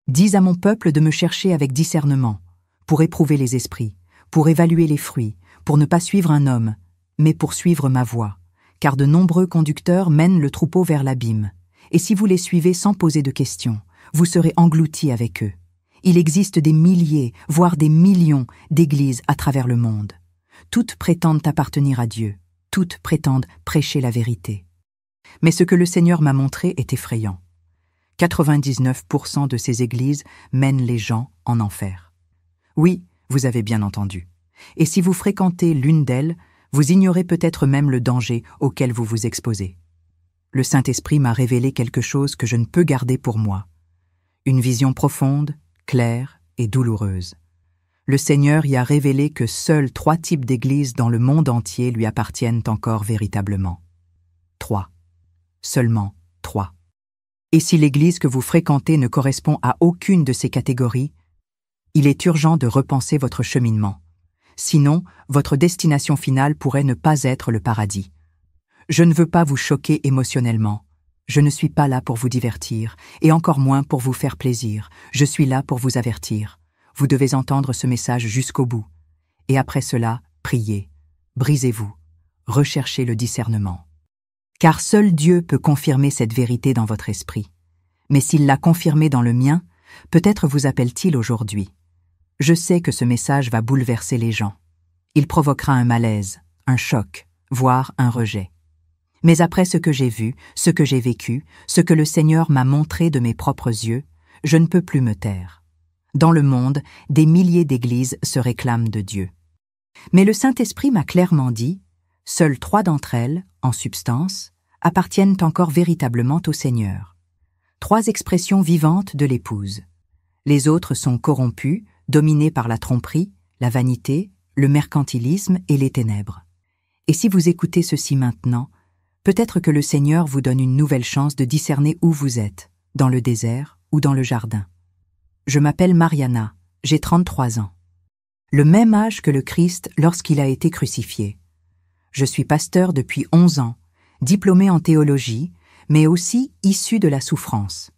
Dis à mon peuple de me chercher avec discernement, pour éprouver les esprits, pour évaluer les fruits, pour ne pas suivre un homme, mais pour suivre ma voie, car de nombreux conducteurs mènent le troupeau vers l'abîme, et si vous les suivez sans poser de questions, vous serez engloutis avec eux. Il existe des milliers, voire des millions d'églises à travers le monde. Toutes prétendent appartenir à Dieu, toutes prétendent prêcher la vérité. Mais ce que le Seigneur m'a montré est effrayant. 99% de ces églises mènent les gens en enfer. Oui, vous avez bien entendu. Et si vous fréquentez l'une d'elles, vous ignorez peut-être même le danger auquel vous vous exposez. Le Saint-Esprit m'a révélé quelque chose que je ne peux garder pour moi. Une vision profonde, claire et douloureuse. Le Seigneur y a révélé que seuls 3 types d'églises dans le monde entier lui appartiennent encore véritablement. 3. Seulement 3. Et si l'église que vous fréquentez ne correspond à aucune de ces catégories, il est urgent de repenser votre cheminement. Sinon, votre destination finale pourrait ne pas être le paradis. Je ne veux pas vous choquer émotionnellement. Je ne suis pas là pour vous divertir, et encore moins pour vous faire plaisir. Je suis là pour vous avertir. Vous devez entendre ce message jusqu'au bout. Et après cela, priez, brisez-vous, recherchez le discernement. Car seul Dieu peut confirmer cette vérité dans votre esprit. Mais s'il l'a confirmée dans le mien, peut-être vous appelle-t-il aujourd'hui. Je sais que ce message va bouleverser les gens. Il provoquera un malaise, un choc, voire un rejet. Mais après ce que j'ai vu, ce que j'ai vécu, ce que le Seigneur m'a montré de mes propres yeux, je ne peux plus me taire. Dans le monde, des milliers d'églises se réclament de Dieu. Mais le Saint-Esprit m'a clairement dit, seules 3 d'entre elles, en substance, appartiennent encore véritablement au Seigneur. 3 expressions vivantes de l'épouse. Les autres sont corrompues, dominées par la tromperie, la vanité, le mercantilisme et les ténèbres. Et si vous écoutez ceci maintenant, peut-être que le Seigneur vous donne une nouvelle chance de discerner où vous êtes, dans le désert ou dans le jardin. Je m'appelle Mariana, j'ai 33 ans. Le même âge que le Christ lorsqu'il a été crucifié. Je suis pasteur depuis 11 ans, diplômé en théologie, mais aussi issu de la souffrance.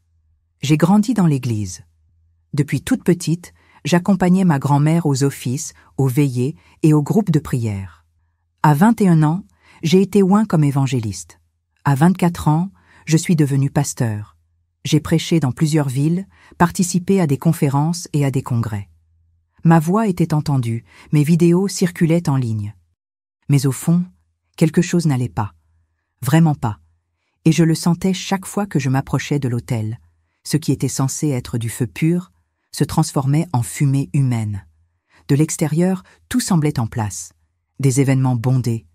J'ai grandi dans l'Église. Depuis toute petite, j'accompagnais ma grand-mère aux offices, aux veillées et aux groupes de prière. À 21 ans, j'ai été oint comme évangéliste. À 24 ans, je suis devenu pasteur. J'ai prêché dans plusieurs villes, participé à des conférences et à des congrès. Ma voix était entendue, mes vidéos circulaient en ligne. Mais au fond, quelque chose n'allait pas. Vraiment pas. Et je le sentais chaque fois que je m'approchais de l'autel. Ce qui était censé être du feu pur se transformait en fumée humaine. De l'extérieur, tout semblait en place. Des événements bondés,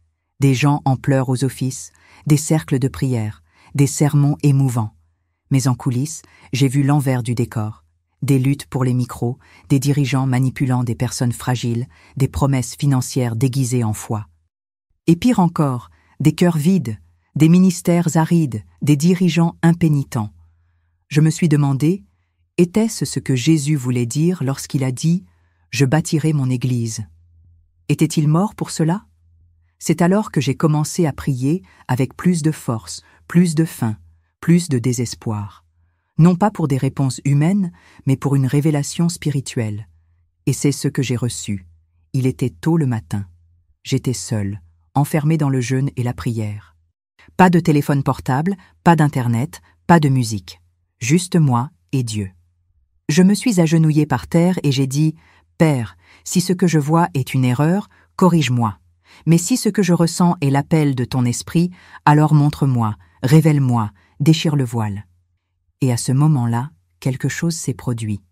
des gens en pleurs aux offices, des cercles de prière, des sermons émouvants. Mais en coulisses, j'ai vu l'envers du décor. Des luttes pour les micros, des dirigeants manipulant des personnes fragiles, des promesses financières déguisées en foi. Et pire encore, des cœurs vides, des ministères arides, des dirigeants impénitents. Je me suis demandé, était-ce ce que Jésus voulait dire lorsqu'il a dit « Je bâtirai mon Église » ? Était-il mort pour cela ? C'est alors que j'ai commencé à prier avec plus de force, plus de faim, plus de désespoir. Non pas pour des réponses humaines, mais pour une révélation spirituelle. Et c'est ce que j'ai reçu. Il était tôt le matin. J'étais seul, enfermé dans le jeûne et la prière. Pas de téléphone portable, pas d'internet, pas de musique. Juste moi et Dieu. Je me suis agenouillé par terre et j'ai dit « Père, si ce que je vois est une erreur, corrige-moi. Mais si ce que je ressens est l'appel de ton esprit, alors montre-moi, révèle-moi, déchire le voile. » Et à ce moment-là, quelque chose s'est produit.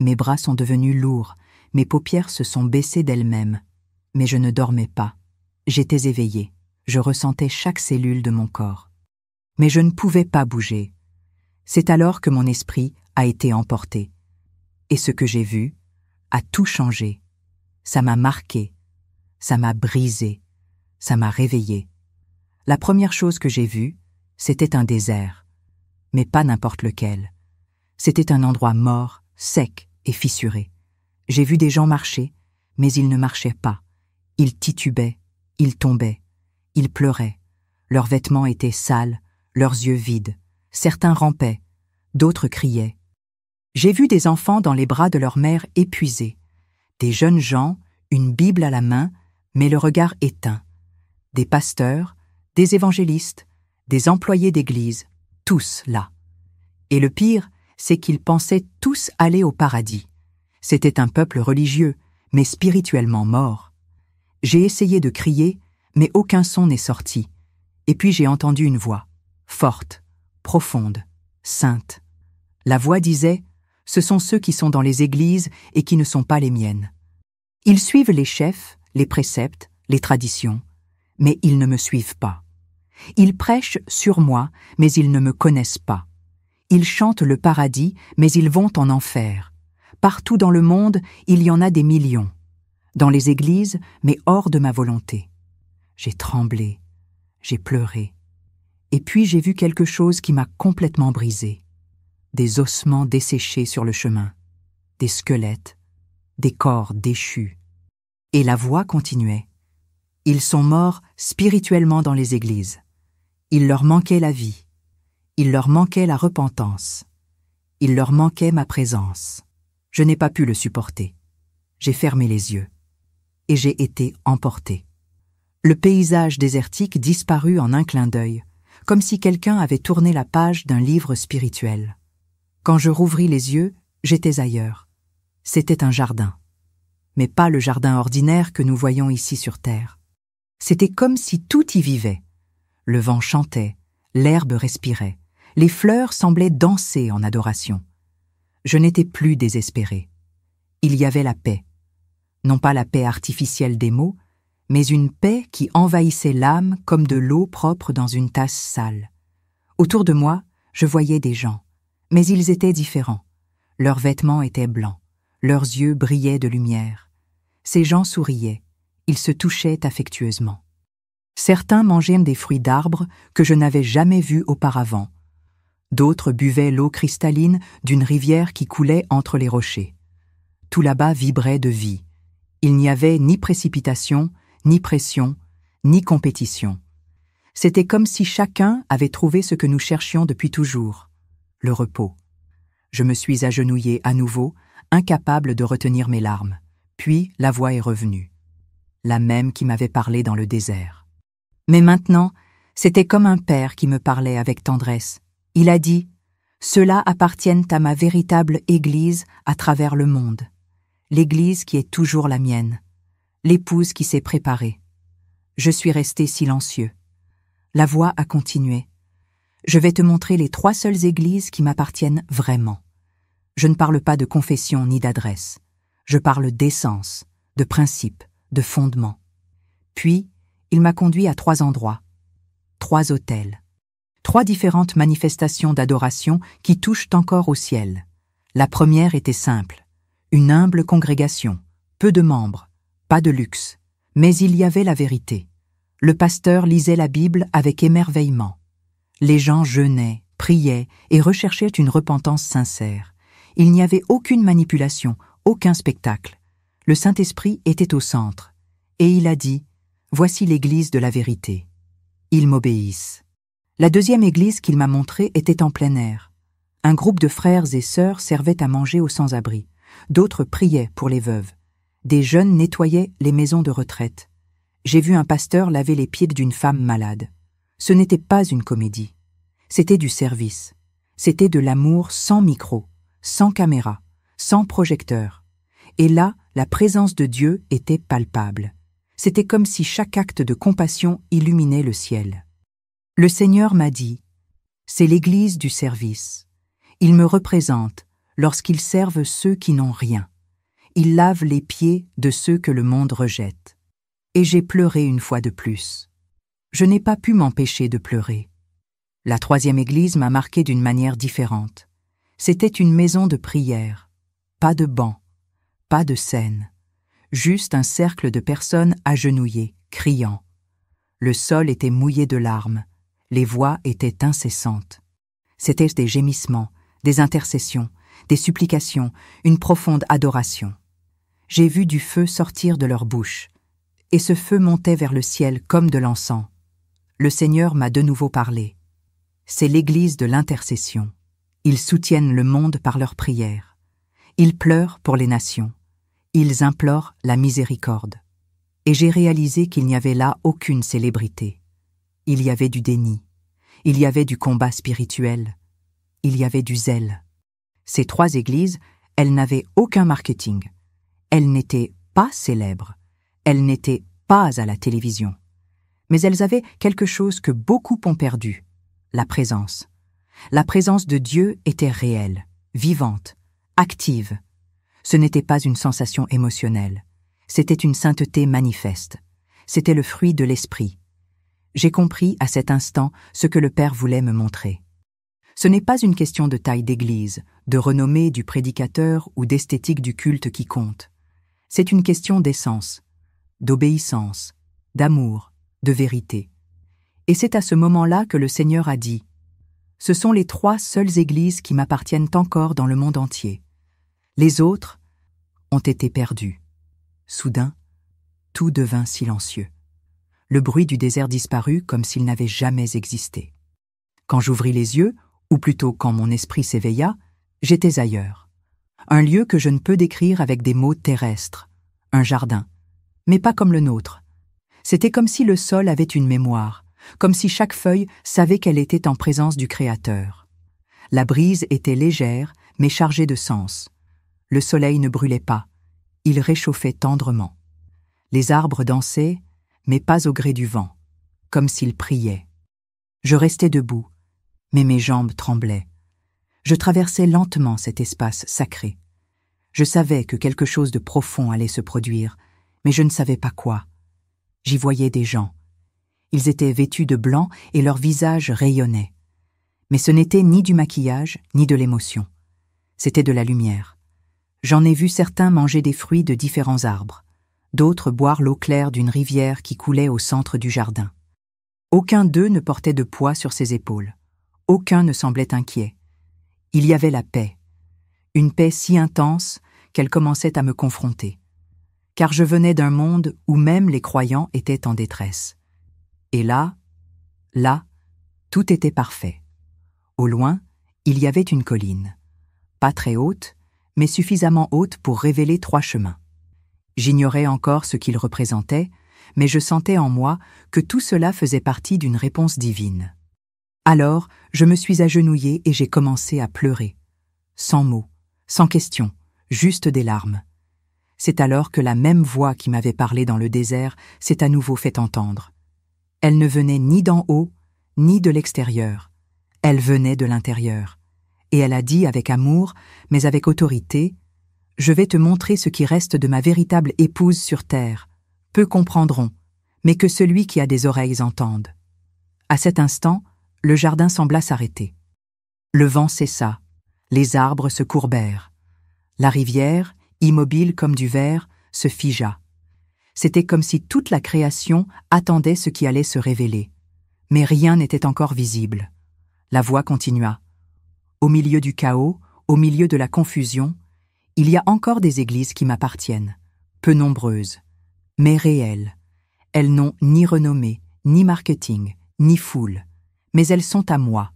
Mes bras sont devenus lourds, mes paupières se sont baissées d'elles-mêmes. Mais je ne dormais pas. J'étais éveillé. Je ressentais chaque cellule de mon corps. Mais je ne pouvais pas bouger. C'est alors que mon esprit a été emporté. Et ce que j'ai vu a tout changé. Ça m'a marqué, ça m'a brisé, ça m'a réveillé. La première chose que j'ai vue, c'était un désert. Mais pas n'importe lequel. C'était un endroit mort, sec et fissuré. J'ai vu des gens marcher, mais ils ne marchaient pas. Ils titubaient, ils tombaient, ils pleuraient. Leurs vêtements étaient sales, leurs yeux vides. Certains rampaient, d'autres criaient. J'ai vu des enfants dans les bras de leur mère épuisés, des jeunes gens, une Bible à la main, mais le regard éteint, des pasteurs, des évangélistes, des employés d'église, tous là. Et le pire, c'est qu'ils pensaient tous aller au paradis. C'était un peuple religieux, mais spirituellement mort. J'ai essayé de crier, mais aucun son n'est sorti. Et puis j'ai entendu une voix, forte, profonde, sainte. La voix disait « Ce sont ceux qui sont dans les églises et qui ne sont pas les miennes. Ils suivent les chefs, les préceptes, les traditions, mais ils ne me suivent pas. Ils prêchent sur moi, mais ils ne me connaissent pas. Ils chantent le paradis, mais ils vont en enfer. Partout dans le monde, il y en a des millions. Dans les églises, mais hors de ma volonté. » J'ai tremblé, j'ai pleuré. Et puis j'ai vu quelque chose qui m'a complètement brisé. Des ossements desséchés sur le chemin, des squelettes, des corps déchus. Et la voix continuait. Ils sont morts spirituellement dans les églises. Il leur manquait la vie. Il leur manquait la repentance. Il leur manquait ma présence. Je n'ai pas pu le supporter. J'ai fermé les yeux. Et j'ai été emporté. Le paysage désertique disparut en un clin d'œil, comme si quelqu'un avait tourné la page d'un livre spirituel. Quand je rouvris les yeux, j'étais ailleurs. C'était un jardin. Mais pas le jardin ordinaire que nous voyons ici sur Terre. C'était comme si tout y vivait. Le vent chantait, l'herbe respirait, les fleurs semblaient danser en adoration. Je n'étais plus désespéré. Il y avait la paix. Non pas la paix artificielle des mots, mais une paix qui envahissait l'âme comme de l'eau propre dans une tasse sale. Autour de moi, je voyais des gens, mais ils étaient différents. Leurs vêtements étaient blancs, leurs yeux brillaient de lumière. Ces gens souriaient, ils se touchaient affectueusement. Certains mangeaient des fruits d'arbres que je n'avais jamais vus auparavant. D'autres buvaient l'eau cristalline d'une rivière qui coulait entre les rochers. Tout là-bas vibrait de vie. Il n'y avait ni précipitation, ni pression, ni compétition. C'était comme si chacun avait trouvé ce que nous cherchions depuis toujours, le repos. Je me suis agenouillé à nouveau, incapable de retenir mes larmes. Puis la voix est revenue, la même qui m'avait parlé dans le désert. Mais maintenant, c'était comme un père qui me parlait avec tendresse. Il a dit « Ceux-là appartiennent à ma véritable Église à travers le monde. L'Église qui est toujours la mienne. L'épouse qui s'est préparée. » Je suis resté silencieux. La voix a continué. « Je vais te montrer les 3 seules églises qui m'appartiennent vraiment. Je ne parle pas de confession ni d'adresse. Je parle d'essence, de principe, de fondement. » Puis, il m'a conduit à 3 endroits, 3 autels, 3 différentes manifestations d'adoration qui touchent encore au ciel. La première était simple, une humble congrégation, peu de membres, pas de luxe, mais il y avait la vérité. Le pasteur lisait la Bible avec émerveillement. Les gens jeûnaient, priaient et recherchaient une repentance sincère. Il n'y avait aucune manipulation, aucun spectacle. Le Saint-Esprit était au centre. Et il a dit « Voici l'église de la vérité. » Ils m'obéissent. La deuxième église qu'il m'a montrée était en plein air. Un groupe de frères et sœurs servait à manger aux sans-abri. D'autres priaient pour les veuves. Des jeunes nettoyaient les maisons de retraite. J'ai vu un pasteur laver les pieds d'une femme malade. Ce n'était pas une comédie. C'était du service. C'était de l'amour sans micro, sans caméra, sans projecteur. Et là, la présence de Dieu était palpable. C'était comme si chaque acte de compassion illuminait le ciel. Le Seigneur m'a dit « C'est l'église du service. Ils me représentent lorsqu'ils servent ceux qui n'ont rien. Ils lavent les pieds de ceux que le monde rejette. » Et j'ai pleuré une fois de plus. Je n'ai pas pu m'empêcher de pleurer. La 3e église m'a marqué d'une manière différente. C'était une maison de prière. Pas de banc, pas de scène. Juste un cercle de personnes agenouillées, criant. Le sol était mouillé de larmes. Les voix étaient incessantes. C'étaient des gémissements, des intercessions, des supplications, une profonde adoration. J'ai vu du feu sortir de leurs bouches, et ce feu montait vers le ciel comme de l'encens. Le Seigneur m'a de nouveau parlé. C'est l'église de l'intercession. Ils soutiennent le monde par leurs prières. Ils pleurent pour les nations. Ils implorent la miséricorde. Et j'ai réalisé qu'il n'y avait là aucune célébrité. Il y avait du déni. Il y avait du combat spirituel. Il y avait du zèle. Ces 3 églises, elles n'avaient aucun marketing. Elles n'étaient pas célèbres. Elles n'étaient pas à la télévision. Mais elles avaient quelque chose que beaucoup ont perdu, la présence. La présence de Dieu était réelle, vivante, active. Ce n'était pas une sensation émotionnelle. C'était une sainteté manifeste. C'était le fruit de l'esprit. J'ai compris à cet instant ce que le Père voulait me montrer. Ce n'est pas une question de taille d'église, de renommée du prédicateur ou d'esthétique du culte qui compte. C'est une question d'essence, d'obéissance, d'amour, de vérité. Et c'est à ce moment-là que le Seigneur a dit « Ce sont les 3 seules églises qui m'appartiennent encore dans le monde entier. Les autres ont été perdues. » Soudain, tout devint silencieux. Le bruit du désert disparut comme s'il n'avait jamais existé. Quand j'ouvris les yeux, ou plutôt quand mon esprit s'éveilla, j'étais ailleurs. Un lieu que je ne peux décrire avec des mots terrestres. Un jardin. Mais pas comme le nôtre. C'était comme si le sol avait une mémoire, comme si chaque feuille savait qu'elle était en présence du Créateur. La brise était légère, mais chargée de sens. Le soleil ne brûlait pas. Il réchauffait tendrement. Les arbres dansaient, mais pas au gré du vent, comme s'ils priaient. Je restais debout, mais mes jambes tremblaient. Je traversais lentement cet espace sacré. Je savais que quelque chose de profond allait se produire, mais je ne savais pas quoi. J'y voyais des gens. Ils étaient vêtus de blanc et leurs visages rayonnaient. Mais ce n'était ni du maquillage, ni de l'émotion. C'était de la lumière. J'en ai vu certains manger des fruits de différents arbres, d'autres boire l'eau claire d'une rivière qui coulait au centre du jardin. Aucun d'eux ne portait de poids sur ses épaules. Aucun ne semblait inquiet. Il y avait la paix. Une paix si intense qu'elle commençait à me confronter. Car je venais d'un monde où même les croyants étaient en détresse. Et là, tout était parfait. Au loin, il y avait une colline. Pas très haute, mais suffisamment haute pour révéler 3 chemins. J'ignorais encore ce qu'ils représentaient, mais je sentais en moi que tout cela faisait partie d'une réponse divine. Alors, je me suis agenouillée et j'ai commencé à pleurer. Sans mots, sans question, juste des larmes. C'est alors que la même voix qui m'avait parlé dans le désert s'est à nouveau fait entendre. Elle ne venait ni d'en haut, ni de l'extérieur. Elle venait de l'intérieur. Et elle a dit avec amour, mais avec autorité, « Je vais te montrer ce qui reste de ma véritable épouse sur terre. Peu comprendront, mais que celui qui a des oreilles entende. » À cet instant, le jardin sembla s'arrêter. Le vent cessa, les arbres se courbèrent. La rivière, immobile comme du verre, se figea. C'était comme si toute la création attendait ce qui allait se révéler. Mais rien n'était encore visible. La voix continua. Au milieu du chaos, au milieu de la confusion, il y a encore des églises qui m'appartiennent, peu nombreuses, mais réelles. Elles n'ont ni renommée, ni marketing, ni foule, mais elles sont à moi,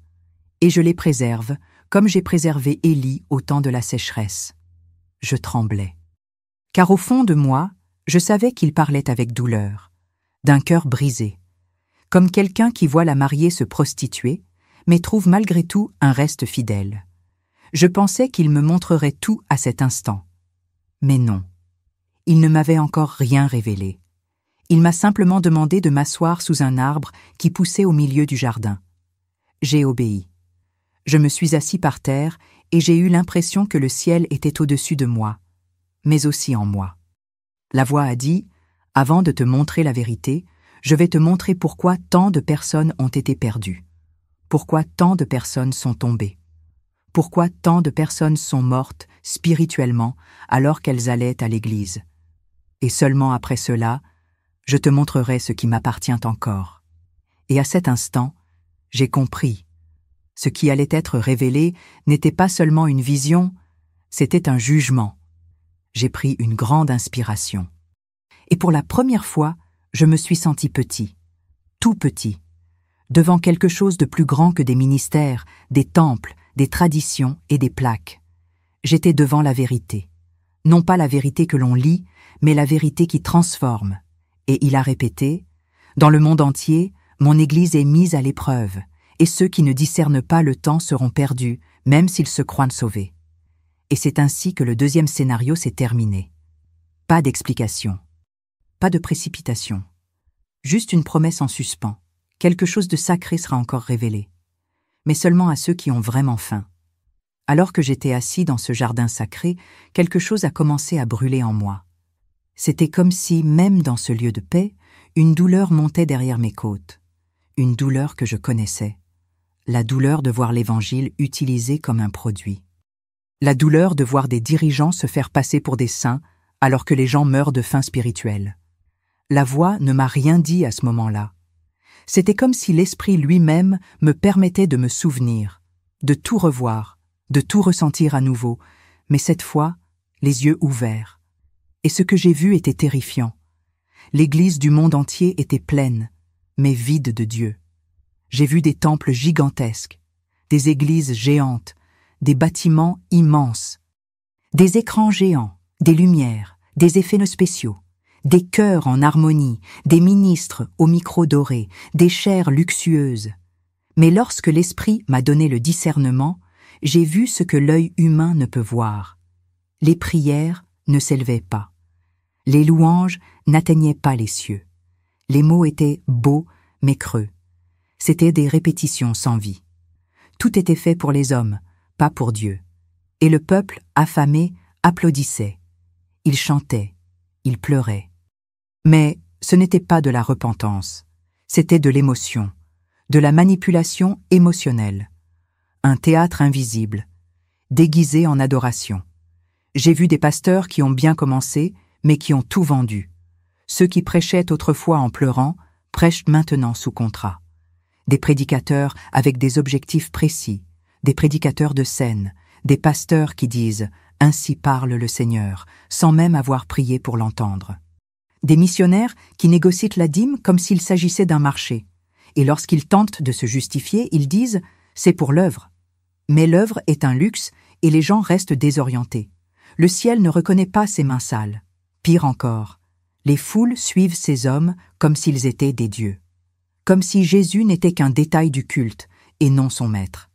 et je les préserve comme j'ai préservé Élie au temps de la sécheresse. Je tremblais. Car au fond de moi, je savais qu'il parlait avec douleur, d'un cœur brisé, comme quelqu'un qui voit la mariée se prostituer, mais trouve malgré tout un reste fidèle. Je pensais qu'il me montrerait tout à cet instant. Mais non, il ne m'avait encore rien révélé. Il m'a simplement demandé de m'asseoir sous un arbre qui poussait au milieu du jardin. J'ai obéi. Je me suis assis par terre et j'ai eu l'impression que le ciel était au-dessus de moi, mais aussi en moi. La voix a dit, « Avant de te montrer la vérité, je vais te montrer pourquoi tant de personnes ont été perdues, pourquoi tant de personnes sont tombées, pourquoi tant de personnes sont mortes spirituellement alors qu'elles allaient à l'église. Et seulement après cela, je te montrerai ce qui m'appartient encore. » Et à cet instant, j'ai compris. Ce qui allait être révélé n'était pas seulement une vision, c'était un jugement. J'ai pris une grande inspiration. Et pour la première fois, je me suis senti petit, tout petit, devant quelque chose de plus grand que des ministères, des temples, des traditions et des plaques. J'étais devant la vérité. Non pas la vérité que l'on lit, mais la vérité qui transforme. Et il a répété, « Dans le monde entier, mon Église est mise à l'épreuve, et ceux qui ne discernent pas le temps seront perdus, même s'ils se croient sauvés. » Et c'est ainsi que le deuxième scénario s'est terminé. Pas d'explication. Pas de précipitation. Juste une promesse en suspens. Quelque chose de sacré sera encore révélé. Mais seulement à ceux qui ont vraiment faim. Alors que j'étais assis dans ce jardin sacré, quelque chose a commencé à brûler en moi. C'était comme si, même dans ce lieu de paix, une douleur montait derrière mes côtes. Une douleur que je connaissais. La douleur de voir l'Évangile utilisé comme un produit. La douleur de voir des dirigeants se faire passer pour des saints alors que les gens meurent de faim spirituelle. La voix ne m'a rien dit à ce moment-là. C'était comme si l'Esprit lui-même me permettait de me souvenir, de tout revoir, de tout ressentir à nouveau, mais cette fois, les yeux ouverts. Et ce que j'ai vu était terrifiant. L'Église du monde entier était pleine, mais vide de Dieu. J'ai vu des temples gigantesques, des églises géantes, des bâtiments immenses, des écrans géants, des lumières, des effets spéciaux, des chœurs en harmonie, des ministres au micro doré, des chairs luxueuses. Mais lorsque l'Esprit m'a donné le discernement, j'ai vu ce que l'œil humain ne peut voir. Les prières ne s'élevaient pas. Les louanges n'atteignaient pas les cieux. Les mots étaient beaux mais creux. C'étaient des répétitions sans vie. Tout était fait pour les hommes, pas pour Dieu. Et le peuple, affamé, applaudissait. Il chantait, il pleurait. Mais ce n'était pas de la repentance, c'était de l'émotion, de la manipulation émotionnelle. Un théâtre invisible, déguisé en adoration. J'ai vu des pasteurs qui ont bien commencé, mais qui ont tout vendu. Ceux qui prêchaient autrefois en pleurant, prêchent maintenant sous contrat. Des prédicateurs avec des objectifs précis, des prédicateurs de scène, des pasteurs qui disent « Ainsi parle le Seigneur », sans même avoir prié pour l'entendre. Des missionnaires qui négocient la dîme comme s'il s'agissait d'un marché. Et lorsqu'ils tentent de se justifier, ils disent « C'est pour l'œuvre ». Mais l'œuvre est un luxe et les gens restent désorientés. Le ciel ne reconnaît pas ces mains sales. Pire encore, les foules suivent ces hommes comme s'ils étaient des dieux. Comme si Jésus n'était qu'un détail du culte et non son maître.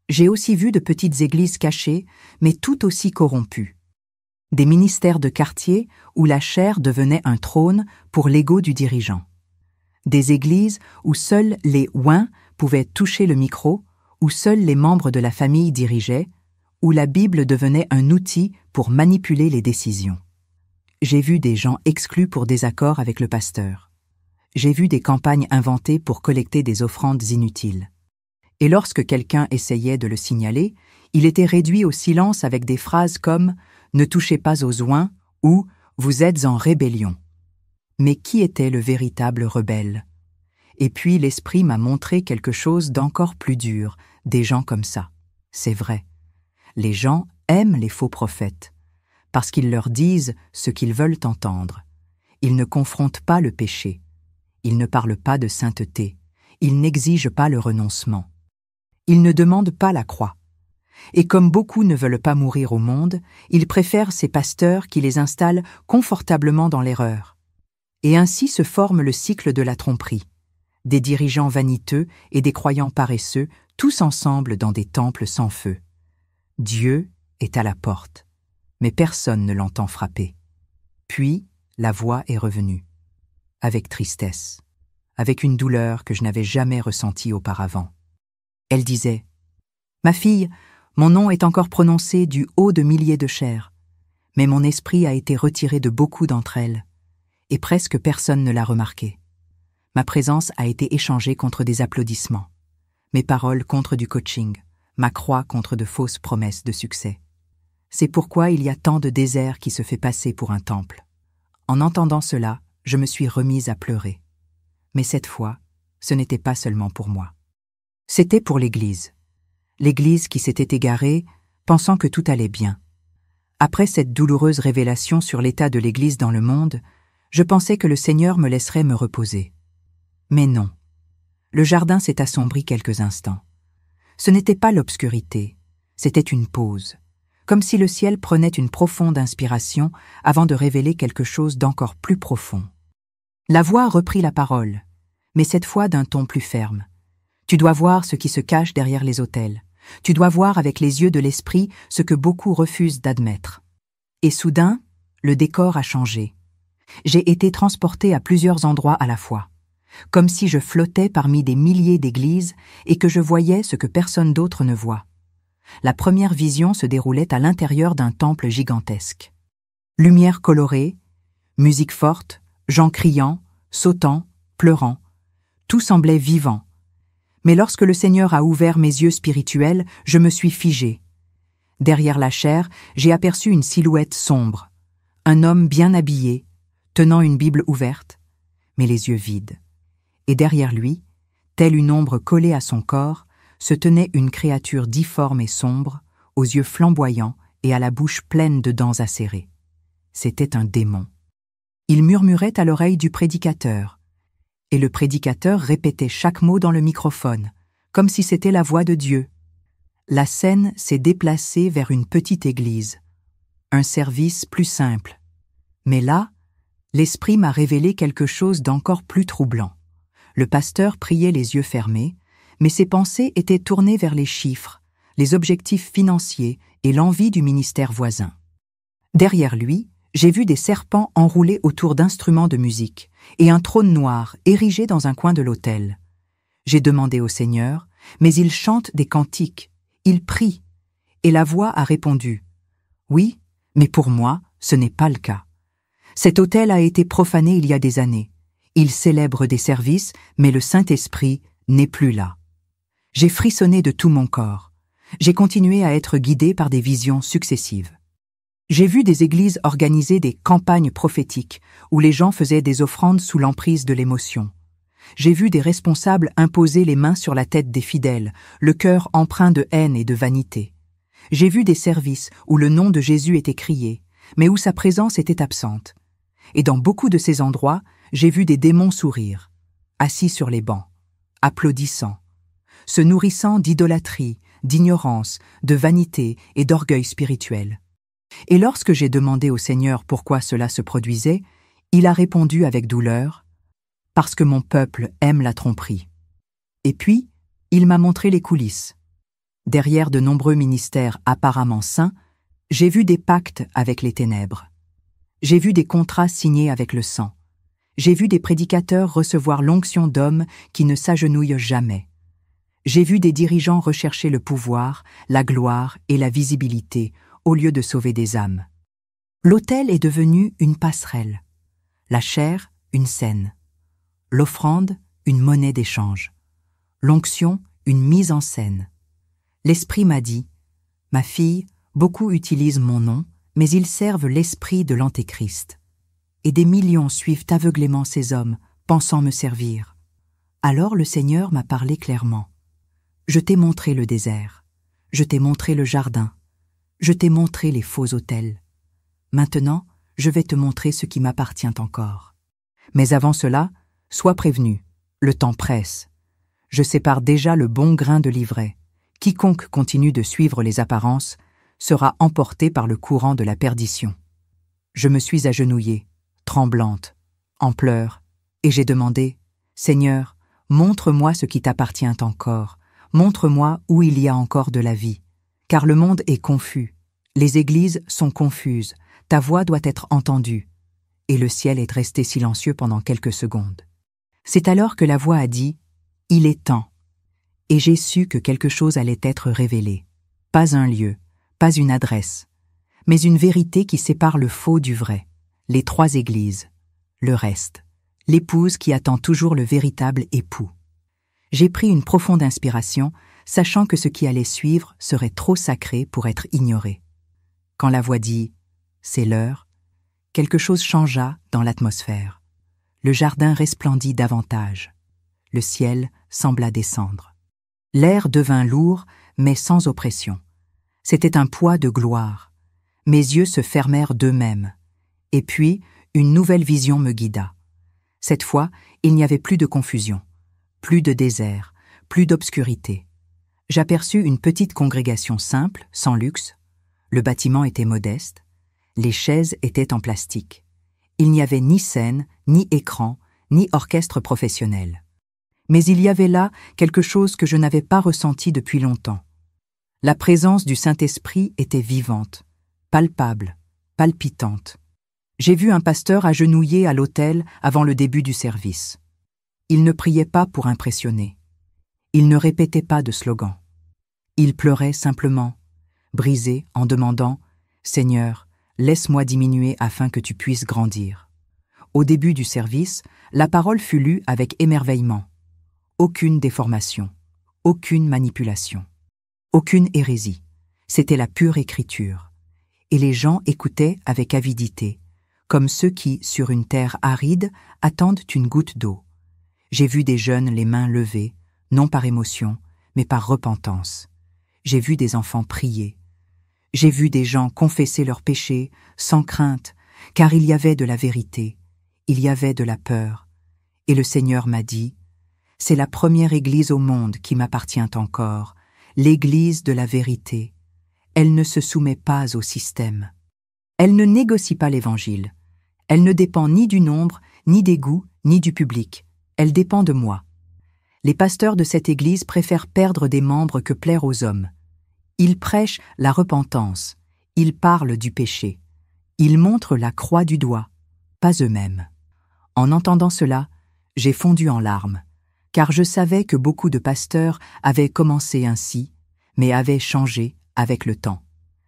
J'ai aussi vu de petites églises cachées, mais tout aussi corrompues. Des ministères de quartier où la chair devenait un trône pour l'ego du dirigeant. Des églises où seuls les ouins pouvaient toucher le micro, où seuls les membres de la famille dirigeaient, où la Bible devenait un outil pour manipuler les décisions. J'ai vu des gens exclus pour désaccord avec le pasteur. J'ai vu des campagnes inventées pour collecter des offrandes inutiles. Et lorsque quelqu'un essayait de le signaler, il était réduit au silence avec des phrases comme « Ne touchez pas aux oins » ou « Vous êtes en rébellion ». Mais qui était le véritable rebelle? Et puis l'Esprit m'a montré quelque chose d'encore plus dur, des gens comme ça. C'est vrai. Les gens aiment les faux prophètes, parce qu'ils leur disent ce qu'ils veulent entendre. Ils ne confrontent pas le péché. Ils ne parlent pas de sainteté. Ils n'exigent pas le renoncement. Ils ne demandent pas la croix. Et comme beaucoup ne veulent pas mourir au monde, ils préfèrent ces pasteurs qui les installent confortablement dans l'erreur. Et ainsi se forme le cycle de la tromperie. Des dirigeants vaniteux et des croyants paresseux, tous ensemble dans des temples sans feu. Dieu est à la porte, mais personne ne l'entend frapper. Puis, la voix est revenue, avec tristesse, avec une douleur que je n'avais jamais ressentie auparavant. Elle disait « Ma fille, mon nom est encore prononcé du haut de milliers de chairs, mais mon esprit a été retiré de beaucoup d'entre elles, et presque personne ne l'a remarqué. Ma présence a été échangée contre des applaudissements, mes paroles contre du coaching, ma croix contre de fausses promesses de succès. C'est pourquoi il y a tant de désert qui se fait passer pour un temple. En entendant cela, je me suis remise à pleurer. Mais cette fois, ce n'était pas seulement pour moi. C'était pour l'Église. L'Église qui s'était égarée, pensant que tout allait bien. Après cette douloureuse révélation sur l'état de l'Église dans le monde, je pensais que le Seigneur me laisserait me reposer. Mais non. Le jardin s'est assombri quelques instants. Ce n'était pas l'obscurité, C'était une pause, comme si le ciel prenait une profonde inspiration avant de révéler quelque chose d'encore plus profond. La voix reprit la parole, mais cette fois d'un ton plus ferme. Tu dois voir ce qui se cache derrière les autels. Tu dois voir avec les yeux de l'esprit ce que beaucoup refusent d'admettre. Et soudain, le décor a changé. J'ai été transporté à plusieurs endroits à la fois, comme si je flottais parmi des milliers d'églises et que je voyais ce que personne d'autre ne voit. La première vision se déroulait à l'intérieur d'un temple gigantesque. Lumière colorée, musique forte, gens criant, sautant, pleurant. Tout semblait vivant. Mais lorsque le Seigneur a ouvert mes yeux spirituels, je me suis figé. Derrière la chair, j'ai aperçu une silhouette sombre. Un homme bien habillé, tenant une Bible ouverte, mais les yeux vides. Et derrière lui, telle une ombre collée à son corps, se tenait une créature difforme et sombre, aux yeux flamboyants et à la bouche pleine de dents acérées. C'était un démon. Il murmurait à l'oreille du prédicateur, et le prédicateur répétait chaque mot dans le microphone, comme si c'était la voix de Dieu. La scène s'est déplacée vers une petite église, un service plus simple. Mais là, l'Esprit m'a révélé quelque chose d'encore plus troublant. Le pasteur priait les yeux fermés, mais ses pensées étaient tournées vers les chiffres, les objectifs financiers et l'envie du ministère voisin. Derrière lui, j'ai vu des serpents enroulés autour d'instruments de musique et un trône noir érigé dans un coin de l'autel. J'ai demandé au Seigneur, mais il chante des cantiques, il prie, et la voix a répondu « Oui, mais pour moi, ce n'est pas le cas. Cet autel a été profané il y a des années. Il célèbre des services, mais le Saint-Esprit n'est plus là. » J'ai frissonné de tout mon corps. J'ai continué à être guidé par des visions successives. J'ai vu des églises organiser des campagnes prophétiques où les gens faisaient des offrandes sous l'emprise de l'émotion. J'ai vu des responsables imposer les mains sur la tête des fidèles, le cœur empreint de haine et de vanité. J'ai vu des services où le nom de Jésus était crié, mais où sa présence était absente. Et dans beaucoup de ces endroits, j'ai vu des démons sourire, assis sur les bancs, applaudissant, se nourrissant d'idolâtrie, d'ignorance, de vanité et d'orgueil spirituel. Et lorsque j'ai demandé au Seigneur pourquoi cela se produisait, il a répondu avec douleur « Parce que mon peuple aime la tromperie ». Et puis, il m'a montré les coulisses. Derrière de nombreux ministères apparemment saints, j'ai vu des pactes avec les ténèbres. J'ai vu des contrats signés avec le sang. J'ai vu des prédicateurs recevoir l'onction d'hommes qui ne s'agenouillent jamais. J'ai vu des dirigeants rechercher le pouvoir, la gloire et la visibilité au lieu de sauver des âmes. L'autel est devenu une passerelle, la chair une scène, l'offrande une monnaie d'échange, l'onction une mise en scène. L'Esprit m'a dit « Ma fille, beaucoup utilisent mon nom, mais ils servent l'esprit de l'Antéchrist. Et des millions suivent aveuglément ces hommes, pensant me servir. » Alors le Seigneur m'a parlé clairement. « Je t'ai montré le désert, je t'ai montré le jardin, je t'ai montré les faux autels. Maintenant, je vais te montrer ce qui m'appartient encore. Mais avant cela, sois prévenu, le temps presse. Je sépare déjà le bon grain de l'ivraie. Quiconque continue de suivre les apparences sera emporté par le courant de la perdition. » Je me suis agenouillée, tremblante, en pleurs, et j'ai demandé « Seigneur, montre-moi ce qui t'appartient encore, montre-moi où il y a encore de la vie. Car le monde est confus, les églises sont confuses, ta voix doit être entendue. » Et le ciel est resté silencieux pendant quelques secondes. C'est alors que la voix a dit « Il est temps ». Et j'ai su que quelque chose allait être révélé. Pas un lieu, pas une adresse, mais une vérité qui sépare le faux du vrai. Les 3 églises, le reste, l'épouse qui attend toujours le véritable époux. J'ai pris une profonde inspiration, sachant que ce qui allait suivre serait trop sacré pour être ignoré. Quand la voix dit « C'est l'heure », quelque chose changea dans l'atmosphère. Le jardin resplendit davantage. Le ciel sembla descendre. L'air devint lourd, mais sans oppression. C'était un poids de gloire. Mes yeux se fermèrent d'eux-mêmes. Et puis, une nouvelle vision me guida. Cette fois, il n'y avait plus de confusion, plus de désert, plus d'obscurité. J'aperçus une petite congrégation simple, sans luxe. Le bâtiment était modeste. Les chaises étaient en plastique. Il n'y avait ni scène, ni écran, ni orchestre professionnel. Mais il y avait là quelque chose que je n'avais pas ressenti depuis longtemps. La présence du Saint-Esprit était vivante, palpable, palpitante. J'ai vu un pasteur agenouillé à l'autel avant le début du service. Il ne priait pas pour impressionner. Il ne répétait pas de slogan. Il pleurait simplement, brisé en demandant « Seigneur, laisse-moi diminuer afin que tu puisses grandir. » Au début du service, la parole fut lue avec émerveillement. Aucune déformation, aucune manipulation, aucune hérésie. C'était la pure écriture. Et les gens écoutaient avec avidité, comme ceux qui, sur une terre aride, attendent une goutte d'eau. J'ai vu des jeunes les mains levées, non par émotion, mais par repentance. J'ai vu des enfants prier. J'ai vu des gens confesser leurs péchés, sans crainte, car il y avait de la vérité, il y avait de la peur. Et le Seigneur m'a dit, « C'est la première Église au monde qui m'appartient encore, l'Église de la vérité. Elle ne se soumet pas au système. Elle ne négocie pas l'Évangile. Elle ne dépend ni du nombre, ni des goûts, ni du public. Elle dépend de moi. Les pasteurs de cette Église préfèrent perdre des membres que plaire aux hommes. Ils prêchent la repentance. Ils parlent du péché. Ils montrent la croix du doigt, pas eux-mêmes. » En entendant cela, j'ai fondu en larmes, car je savais que beaucoup de pasteurs avaient commencé ainsi, mais avaient changé avec le temps.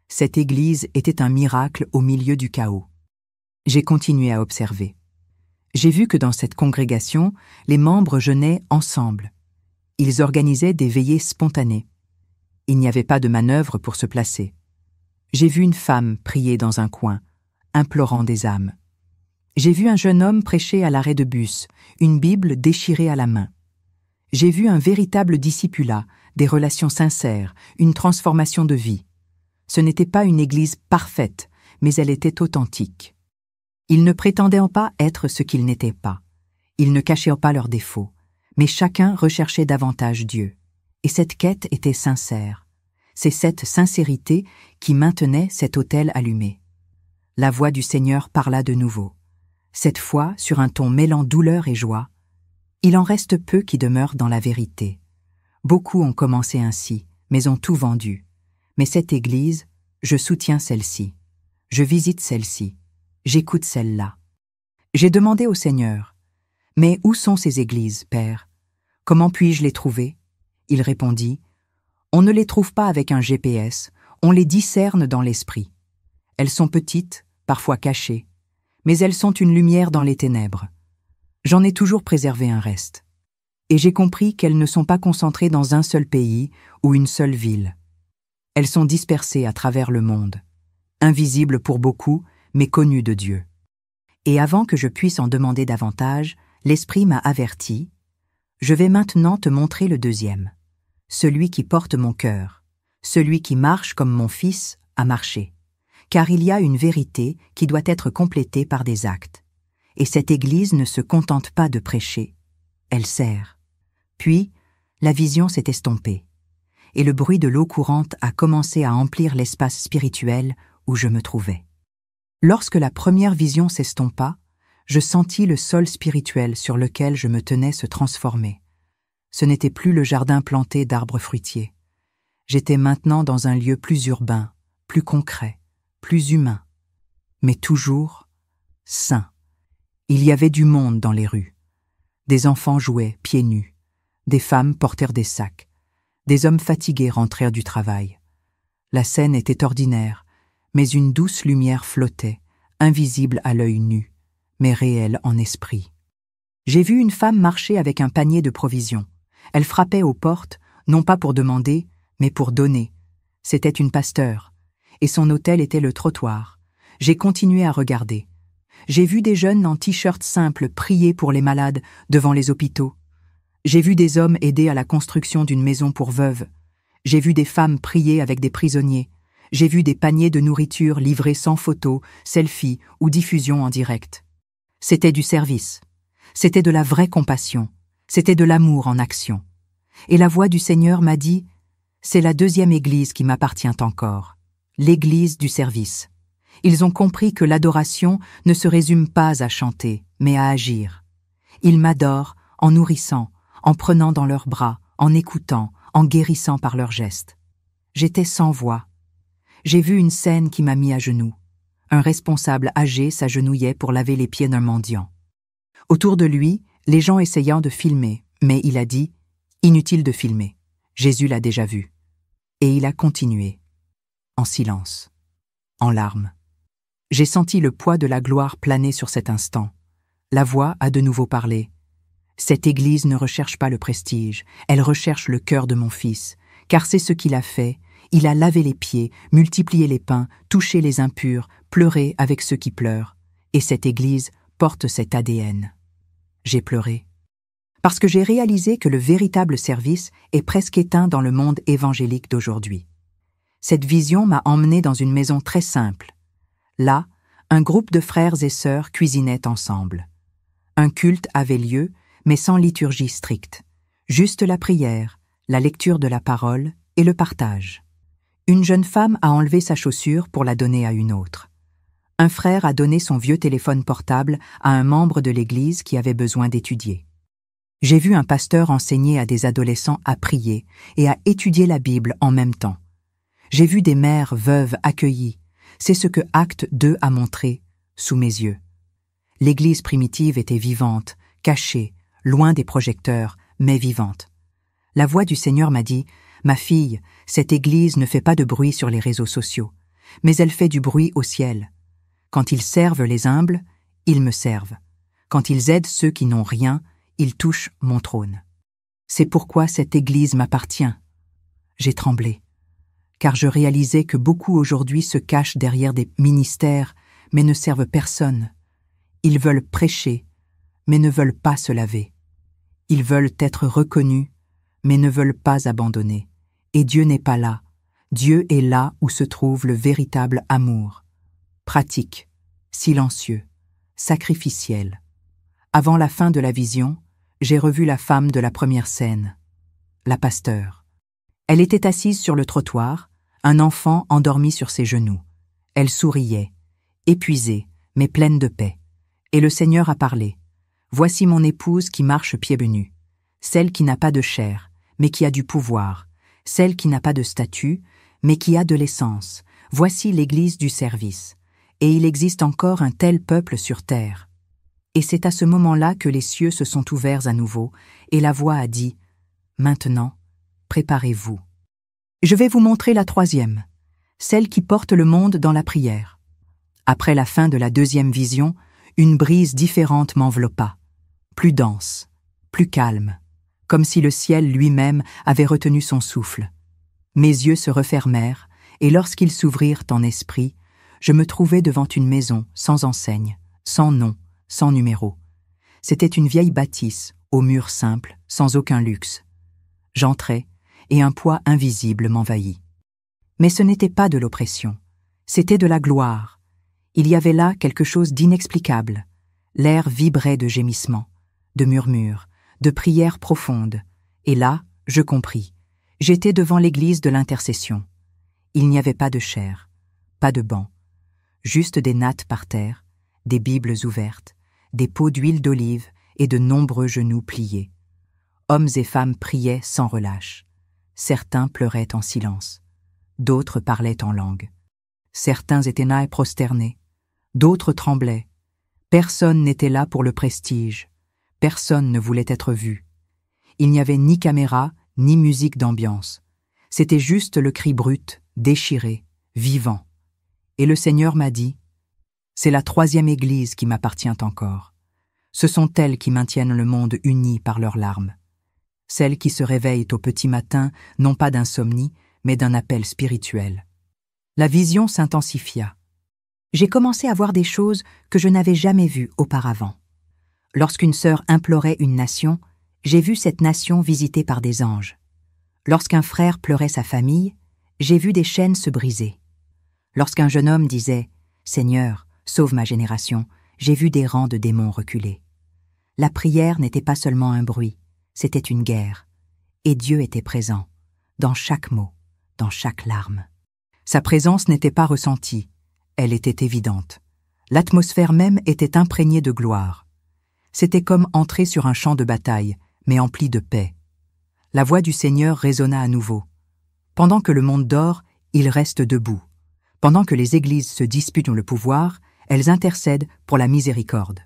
Cette Église était un miracle au milieu du chaos. J'ai continué à observer. J'ai vu que dans cette congrégation, les membres jeûnaient ensemble. Ils organisaient des veillées spontanées. Il n'y avait pas de manœuvre pour se placer. J'ai vu une femme prier dans un coin, implorant des âmes. J'ai vu un jeune homme prêcher à l'arrêt de bus, une Bible déchirée à la main. J'ai vu un véritable discipulat, des relations sincères, une transformation de vie. Ce n'était pas une église parfaite, mais elle était authentique. Ils ne prétendaient pas être ce qu'ils n'étaient pas. Ils ne cachaient pas leurs défauts, mais chacun recherchait davantage Dieu. Et cette quête était sincère. C'est cette sincérité qui maintenait cet autel allumé. La voix du Seigneur parla de nouveau. Cette fois, sur un ton mêlant douleur et joie, « Il en reste peu qui demeurent dans la vérité. Beaucoup ont commencé ainsi, mais ont tout vendu. Mais cette Église, je soutiens celle-ci. Je visite celle-ci. J'écoute celle-là. » J'ai demandé au Seigneur, « Mais où sont ces églises, Père? Comment puis-je les trouver ?» Il répondit, « On ne les trouve pas avec un GPS, on les discerne dans l'esprit. Elles sont petites, parfois cachées, mais elles sont une lumière dans les ténèbres. J'en ai toujours préservé un reste. Et j'ai compris qu'elles ne sont pas concentrées dans un seul pays ou une seule ville. Elles sont dispersées à travers le monde, invisibles pour beaucoup, mais connues de Dieu. Et avant que je puisse en demander davantage, l'Esprit m'a averti, « Je vais maintenant te montrer le deuxième, celui qui porte mon cœur, celui qui marche comme mon Fils a marché. Car il y a une vérité qui doit être complétée par des actes. Et cette Église ne se contente pas de prêcher, elle sert. » Puis, la vision s'est estompée, et le bruit de l'eau courante a commencé à emplir l'espace spirituel où je me trouvais. Lorsque la première vision s'estompa, je sentis le sol spirituel sur lequel je me tenais se transformer. Ce n'était plus le jardin planté d'arbres fruitiers. J'étais maintenant dans un lieu plus urbain, plus concret, plus humain, mais toujours saint. Il y avait du monde dans les rues. Des enfants jouaient pieds nus, des femmes portèrent des sacs, des hommes fatigués rentrèrent du travail. La scène était ordinaire, mais une douce lumière flottait, invisible à l'œil nu, mais réelle en esprit. J'ai vu une femme marcher avec un panier de provisions. Elle frappait aux portes, non pas pour demander, mais pour donner. C'était une pasteur, et son autel était le trottoir. J'ai continué à regarder. J'ai vu des jeunes en t-shirt simple prier pour les malades devant les hôpitaux. J'ai vu des hommes aider à la construction d'une maison pour veuves. J'ai vu des femmes prier avec des prisonniers. J'ai vu des paniers de nourriture livrés sans photo, selfie ou diffusion en direct. C'était du service. C'était de la vraie compassion. C'était de l'amour en action. Et la voix du Seigneur m'a dit, C'est la deuxième église qui m'appartient encore, l'église du service. Ils ont compris que l'adoration ne se résume pas à chanter, mais à agir. Ils m'adorent en nourrissant, en prenant dans leurs bras, en écoutant, en guérissant par leurs gestes. J'étais sans voix. J'ai vu une scène qui m'a mis à genoux. Un responsable âgé s'agenouillait pour laver les pieds d'un mendiant. Autour de lui, les gens essayant de filmer, mais il a dit « Inutile de filmer, Jésus l'a déjà vu ». Et il a continué, en silence, en larmes. J'ai senti le poids de la gloire planer sur cet instant. La voix a de nouveau parlé. Cette Église ne recherche pas le prestige, elle recherche le cœur de mon fils, car c'est ce qu'il a fait. Il a lavé les pieds, multiplié les pains, touché les impurs, pleuré avec ceux qui pleurent. Et cette Église porte cet ADN. J'ai pleuré. Parce que j'ai réalisé que le véritable service est presque éteint dans le monde évangélique d'aujourd'hui. Cette vision m'a emmené dans une maison très simple. Là, un groupe de frères et sœurs cuisinaient ensemble. Un culte avait lieu, mais sans liturgie stricte. Juste la prière, la lecture de la parole et le partage. Une jeune femme a enlevé sa chaussure pour la donner à une autre. Un frère a donné son vieux téléphone portable à un membre de l'Église qui avait besoin d'étudier. J'ai vu un pasteur enseigner à des adolescents à prier et à étudier la Bible en même temps. J'ai vu des mères veuves accueillies. C'est ce que Acte 2 a montré, sous mes yeux. L'Église primitive était vivante, cachée, loin des projecteurs, mais vivante. La voix du Seigneur m'a dit « Ma fille, cette Église ne fait pas de bruit sur les réseaux sociaux, mais elle fait du bruit au ciel. Quand ils servent les humbles, ils me servent. Quand ils aident ceux qui n'ont rien, ils touchent mon trône. C'est pourquoi cette Église m'appartient. » J'ai tremblé, car je réalisais que beaucoup aujourd'hui se cachent derrière des ministères, mais ne servent personne. Ils veulent prêcher, mais ne veulent pas se laver. Ils veulent être reconnus, mais ne veulent pas abandonner. Et Dieu n'est pas là. Dieu est là où se trouve le véritable amour. Pratique, silencieux, sacrificiel. Avant la fin de la vision, j'ai revu la femme de la première scène, la pasteur. Elle était assise sur le trottoir, un enfant endormi sur ses genoux. Elle souriait, épuisée, mais pleine de paix. Et le Seigneur a parlé. « Voici mon épouse qui marche pieds nus, celle qui n'a pas de chair, mais qui a du pouvoir, celle qui n'a pas de statut, mais qui a de l'essence. Voici l'Église du service. Et il existe encore un tel peuple sur terre. » Et c'est à ce moment-là que les cieux se sont ouverts à nouveau, et la voix a dit « Maintenant, préparez-vous. Je vais vous montrer la troisième, celle qui porte le monde dans la prière. » Après la fin de la deuxième vision, une brise différente m'enveloppa, plus dense, plus calme, comme si le ciel lui-même avait retenu son souffle. Mes yeux se refermèrent, et lorsqu'ils s'ouvrirent en esprit, je me trouvai devant une maison sans enseigne, sans nom, sans numéro. C'était une vieille bâtisse, aux murs simples, sans aucun luxe. J'entrai, et un poids invisible m'envahit. Mais ce n'était pas de l'oppression, c'était de la gloire. Il y avait là quelque chose d'inexplicable. L'air vibrait de gémissements, de murmures, de prières profondes. Et là, je compris. J'étais devant l'église de l'intercession. Il n'y avait pas de chair, pas de banc, juste des nattes par terre, des bibles ouvertes, des pots d'huile d'olive et de nombreux genoux pliés. Hommes et femmes priaient sans relâche. Certains pleuraient en silence. D'autres parlaient en langue. Certains étaient nés et prosternés. D'autres tremblaient. Personne n'était là pour le prestige. Personne ne voulait être vu. Il n'y avait ni caméra, ni musique d'ambiance. C'était juste le cri brut, déchiré, vivant. Et le Seigneur m'a dit, « C'est la troisième Église qui m'appartient encore. Ce sont elles qui maintiennent le monde uni par leurs larmes. Celles qui se réveillent au petit matin, non pas d'insomnie, mais d'un appel spirituel. » La vision s'intensifia. J'ai commencé à voir des choses que je n'avais jamais vues auparavant. Lorsqu'une sœur implorait une nation, j'ai vu cette nation visitée par des anges. Lorsqu'un frère pleurait sa famille, j'ai vu des chaînes se briser. Lorsqu'un jeune homme disait « Seigneur, sauve ma génération », j'ai vu des rangs de démons reculer. La prière n'était pas seulement un bruit, c'était une guerre. Et Dieu était présent, dans chaque mot. dans chaque larme. Sa présence n'était pas ressentie, elle était évidente. L'atmosphère même était imprégnée de gloire. C'était comme entrer sur un champ de bataille, mais empli de paix. La voix du Seigneur résonna à nouveau. Pendant que le monde dort, il reste debout. Pendant que les églises se disputent le pouvoir, elles intercèdent pour la miséricorde.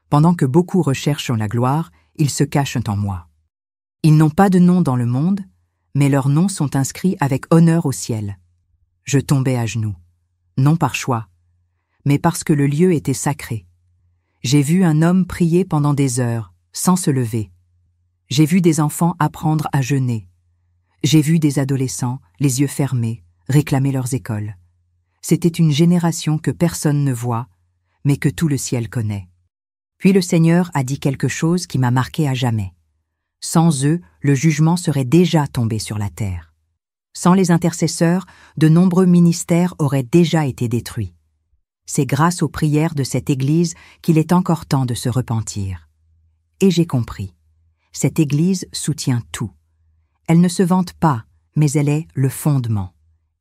Pendant que beaucoup recherchent la gloire, ils se cachent en moi. Ils n'ont pas de nom dans le monde, mais leurs noms sont inscrits avec honneur au ciel. Je tombais à genoux, non par choix, mais parce que le lieu était sacré. J'ai vu un homme prier pendant des heures, sans se lever. J'ai vu des enfants apprendre à jeûner. J'ai vu des adolescents, les yeux fermés, réclamer leurs écoles. C'était une génération que personne ne voit, mais que tout le ciel connaît. Puis le Seigneur a dit quelque chose qui m'a marqué à jamais. Sans eux, le jugement serait déjà tombé sur la terre. Sans les intercesseurs, de nombreux ministères auraient déjà été détruits. C'est grâce aux prières de cette Église qu'il est encore temps de se repentir. Et j'ai compris. Cette Église soutient tout. Elle ne se vante pas, mais elle est le fondement.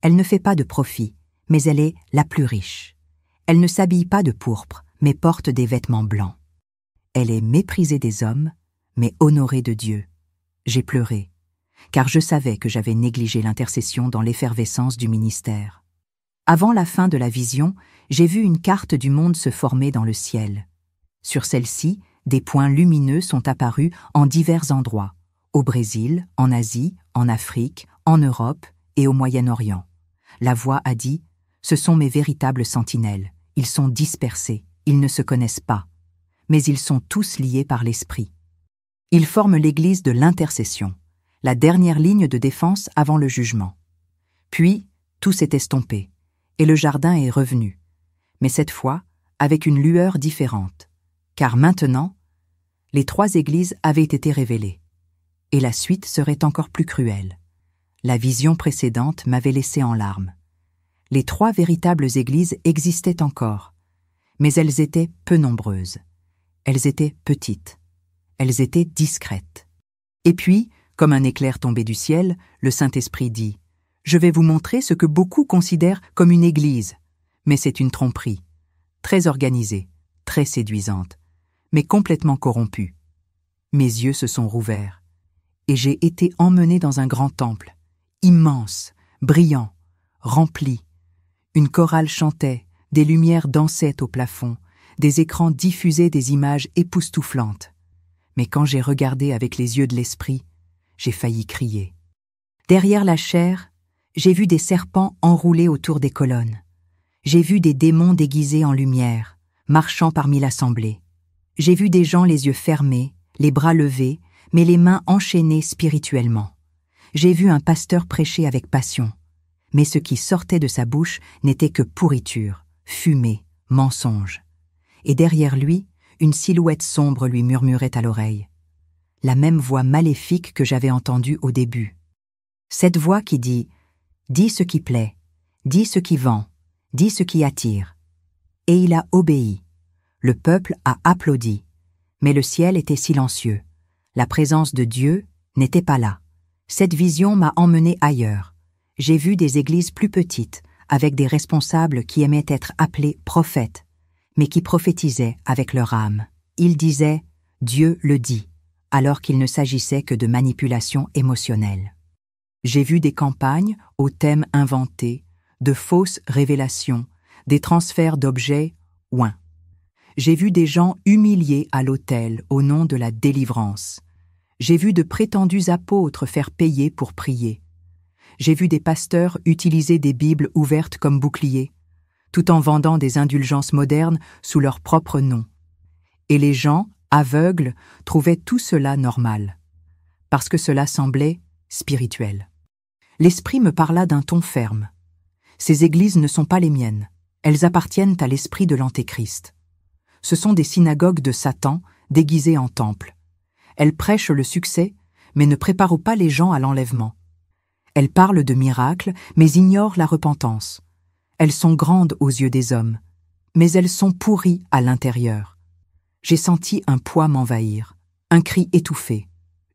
Elle ne fait pas de profit, mais elle est la plus riche. Elle ne s'habille pas de pourpre, mais porte des vêtements blancs. Elle est méprisée des hommes, mais honorée de Dieu. J'ai pleuré, car je savais que j'avais négligé l'intercession dans l'effervescence du ministère. Avant la fin de la vision, j'ai vu une carte du monde se former dans le ciel. Sur celle-ci, des points lumineux sont apparus en divers endroits, au Brésil, en Asie, en Afrique, en Europe et au Moyen-Orient. La voix a dit « Ce sont mes véritables sentinelles. Ils sont dispersés, ils ne se connaissent pas. Mais ils sont tous liés par l'Esprit. Ils forment l'Église de l'intercession, la dernière ligne de défense avant le jugement. Puis, tout s'est estompé, et le jardin est revenu, mais cette fois avec une lueur différente, car maintenant, les 3 églises avaient été révélées, et la suite serait encore plus cruelle. La vision précédente m'avait laissé en larmes. Les 3 véritables églises existaient encore, mais elles étaient peu nombreuses. Elles étaient petites. Elles étaient discrètes. Et puis, comme un éclair tombé du ciel, le Saint-Esprit dit « Je vais vous montrer ce que beaucoup considèrent comme une église, mais c'est une tromperie, très organisée, très séduisante, mais complètement corrompue. » Mes yeux se sont rouverts, et j'ai été emmené dans un grand temple, immense, brillant, rempli. Une chorale chantait, des lumières dansaient au plafond, des écrans diffusaient des images époustouflantes. Mais quand j'ai regardé avec les yeux de l'esprit, j'ai failli crier. Derrière la chair, j'ai vu des serpents enroulés autour des colonnes. J'ai vu des démons déguisés en lumière, marchant parmi l'assemblée. J'ai vu des gens les yeux fermés, les bras levés, mais les mains enchaînées spirituellement. J'ai vu un pasteur prêcher avec passion, mais ce qui sortait de sa bouche n'était que pourriture, fumée, mensonge. Et derrière lui, une silhouette sombre lui murmurait à l'oreille. La même voix maléfique que j'avais entendue au début. Cette voix qui dit « Dis ce qui plaît, dis ce qui vend, dis ce qui attire. » Et il a obéi. Le peuple a applaudi. Mais le ciel était silencieux. La présence de Dieu n'était pas là. Cette vision m'a emmené ailleurs. J'ai vu des églises plus petites, avec des responsables qui aimaient être appelés prophètes, mais qui prophétisaient avec leur âme. Ils disaient « Dieu le dit », alors qu'il ne s'agissait que de manipulation émotionnelle. J'ai vu des campagnes aux thèmes inventés, de fausses révélations, des transferts d'objets oints. J'ai vu des gens humiliés à l'autel au nom de la délivrance. J'ai vu de prétendus apôtres faire payer pour prier. J'ai vu des pasteurs utiliser des Bibles ouvertes comme boucliers, tout en vendant des indulgences modernes sous leur propre nom. Et les gens, aveugles, trouvaient tout cela normal, parce que cela semblait spirituel. L'Esprit me parla d'un ton ferme. Ces églises ne sont pas les miennes, elles appartiennent à l'esprit de l'Antéchrist. Ce sont des synagogues de Satan déguisées en temples. Elles prêchent le succès, mais ne préparent pas les gens à l'enlèvement. Elles parlent de miracles, mais ignorent la repentance. Elles sont grandes aux yeux des hommes, mais elles sont pourries à l'intérieur. J'ai senti un poids m'envahir, un cri étouffé,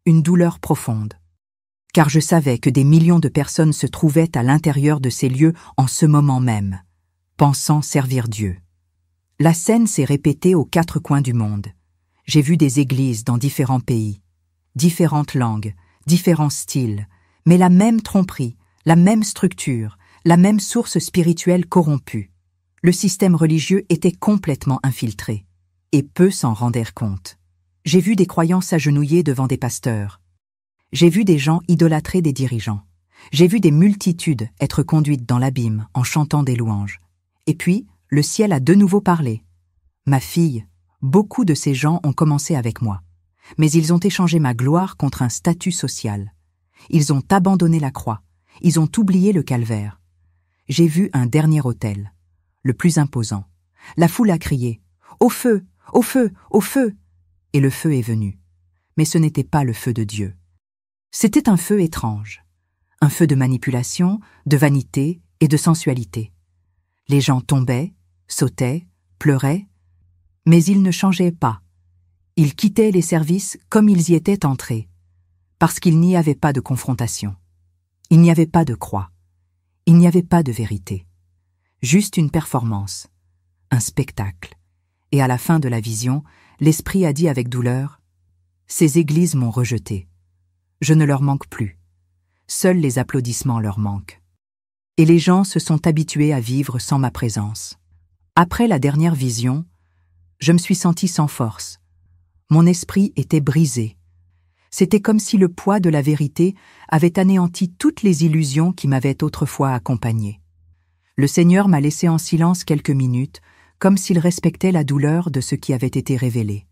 une douleur profonde. car je savais que des millions de personnes se trouvaient à l'intérieur de ces lieux en ce moment même, pensant servir Dieu. La scène s'est répétée aux 4 coins du monde. J'ai vu des églises dans différents pays, différentes langues, différents styles, mais la même tromperie, la même structure, la même source spirituelle corrompue. Le système religieux était complètement infiltré, et peu s'en rendirent compte. J'ai vu des croyants s'agenouiller devant des pasteurs. J'ai vu des gens idolâtrer des dirigeants. J'ai vu des multitudes être conduites dans l'abîme en chantant des louanges. Et puis, le ciel a de nouveau parlé. Ma fille, beaucoup de ces gens ont commencé avec moi, mais ils ont échangé ma gloire contre un statut social. Ils ont abandonné la croix, ils ont oublié le calvaire. J'ai vu un dernier autel, le plus imposant. La foule a crié « Au feu! Au feu! Au feu !» Et le feu est venu. Mais ce n'était pas le feu de Dieu. C'était un feu étrange, un feu de manipulation, de vanité et de sensualité. Les gens tombaient, sautaient, pleuraient, mais ils ne changeaient pas. Ils quittaient les services comme ils y étaient entrés, parce qu'il n'y avait pas de confrontation. Il n'y avait pas de croix. Il n'y avait pas de vérité. Juste une performance, un spectacle. Et à la fin de la vision, l'Esprit a dit avec douleur « Ces églises m'ont rejeté. Je ne leur manque plus. Seuls les applaudissements leur manquent. » Et les gens se sont habitués à vivre sans ma présence. Après la dernière vision, je me suis senti sans force. Mon esprit était brisé. C'était comme si le poids de la vérité avait anéanti toutes les illusions qui m'avaient autrefois accompagné. Le Seigneur m'a laissé en silence quelques minutes, comme s'il respectait la douleur de ce qui avait été révélé.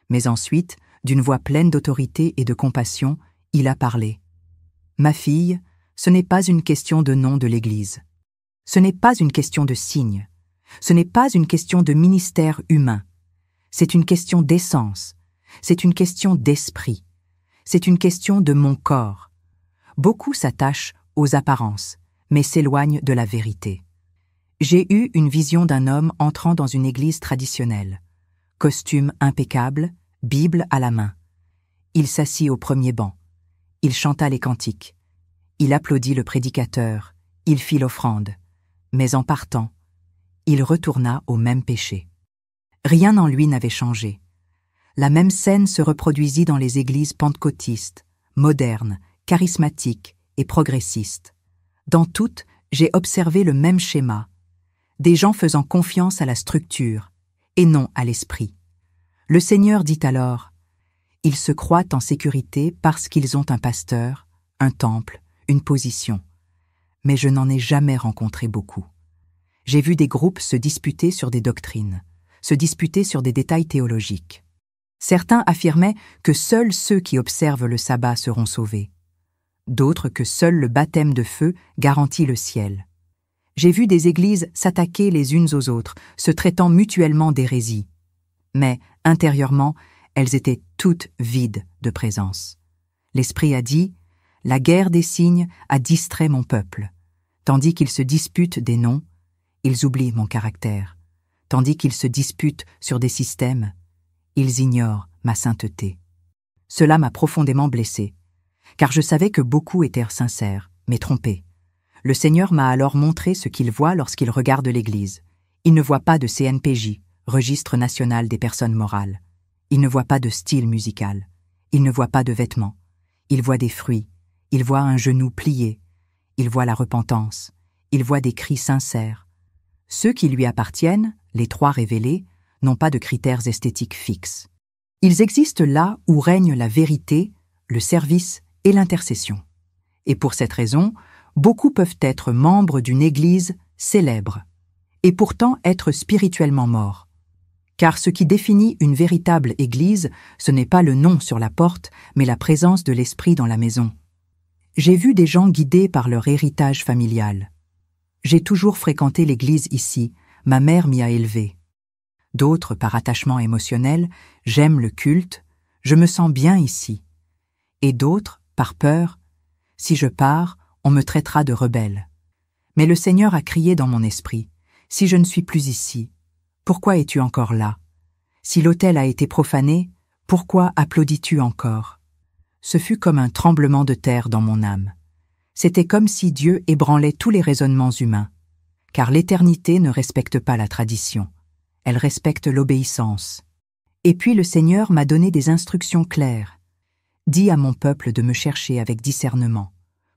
Mais ensuite, d'une voix pleine d'autorité et de compassion, il a parlé. « Ma fille, ce n'est pas une question de nom de l'Église. Ce n'est pas une question de signe. Ce n'est pas une question de ministère humain. C'est une question d'essence. C'est une question d'esprit. C'est une question de mon corps. Beaucoup s'attachent aux apparences, mais s'éloignent de la vérité. J'ai eu une vision d'un homme entrant dans une église traditionnelle. Costume impeccable, Bible à la main. Il s'assit au premier banc. Il chanta les cantiques. Il applaudit le prédicateur. Il fit l'offrande. Mais en partant, il retourna au même péché. Rien en lui n'avait changé. La même scène se reproduisit dans les églises pentecôtistes, modernes, charismatiques et progressistes. Dans toutes, j'ai observé le même schéma. Des gens faisant confiance à la structure, et non à l'esprit. Le Seigneur dit alors, « Ils se croient en sécurité parce qu'ils ont un pasteur, un temple, une position. » Mais je n'en ai jamais rencontré beaucoup. J'ai vu des groupes se disputer sur des doctrines, se disputer sur des détails théologiques. Certains affirmaient que seuls ceux qui observent le sabbat seront sauvés. D'autres que seul le baptême de feu garantit le ciel. J'ai vu des églises s'attaquer les unes aux autres, se traitant mutuellement d'hérésie. Mais, intérieurement, elles étaient toutes vides de présence. L'Esprit a dit « La guerre des signes a distrait mon peuple. Tandis qu'ils se disputent des noms, ils oublient mon caractère. Tandis qu'ils se disputent sur des systèmes, ils ignorent ma sainteté. » Cela m'a profondément blessé, car je savais que beaucoup étaient sincères, mais trompés. Le Seigneur m'a alors montré ce qu'il voit lorsqu'il regarde l'Église. Il ne voit pas de CNPJ, Registre national des personnes morales. Il ne voit pas de style musical. Il ne voit pas de vêtements. Il voit des fruits. Il voit un genou plié. Il voit la repentance. Il voit des cris sincères. Ceux qui lui appartiennent, les 3 révélés, n'ont pas de critères esthétiques fixes. Ils existent là où règne la vérité, le service et l'intercession. Et pour cette raison, beaucoup peuvent être membres d'une église célèbre, et pourtant être spirituellement morts. Car ce qui définit une véritable église, ce n'est pas le nom sur la porte, mais la présence de l'Esprit dans la maison. J'ai vu des gens guidés par leur héritage familial. J'ai toujours fréquenté l'église ici, ma mère m'y a élevé. D'autres, par attachement émotionnel, j'aime le culte, je me sens bien ici. Et d'autres, par peur, si je pars, on me traitera de rebelle. Mais le Seigneur a crié dans mon esprit, « Si je ne suis plus ici, pourquoi es-tu encore là? Si l'autel a été profané, pourquoi applaudis-tu encore ?» Ce fut comme un tremblement de terre dans mon âme. C'était comme si Dieu ébranlait tous les raisonnements humains, car l'éternité ne respecte pas la tradition, elle respecte l'obéissance. Et puis le Seigneur m'a donné des instructions claires. Dis à mon peuple de me chercher avec discernement,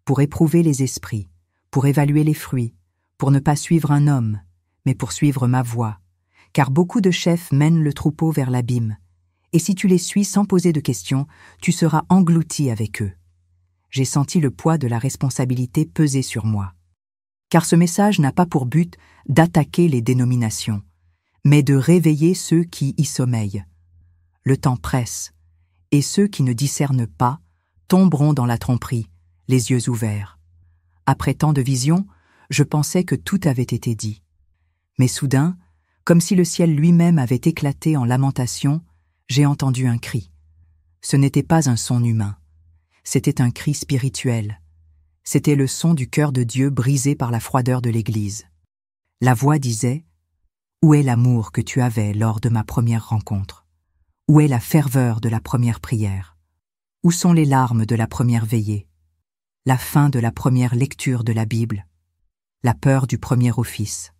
pour éprouver les esprits, pour évaluer les fruits, pour ne pas suivre un homme, mais pour suivre ma voie, car beaucoup de chefs mènent le troupeau vers l'abîme, et si tu les suis sans poser de questions, tu seras englouti avec eux. J'ai senti le poids de la responsabilité peser sur moi. Car ce message n'a pas pour but d'attaquer les dénominations, mais de réveiller ceux qui y sommeillent. Le temps presse, et ceux qui ne discernent pas tomberont dans la tromperie, les yeux ouverts. Après tant de visions, je pensais que tout avait été dit. Mais soudain, comme si le ciel lui-même avait éclaté en lamentation, j'ai entendu un cri. Ce n'était pas un son humain, c'était un cri spirituel. C'était le son du cœur de Dieu brisé par la froideur de l'Église. La voix disait « Où est l'amour que tu avais lors de ma première rencontre? Où est la ferveur de la première prière? Où sont les larmes de la première veillée? La fin de la première lecture de la Bible? La peur du premier office ?»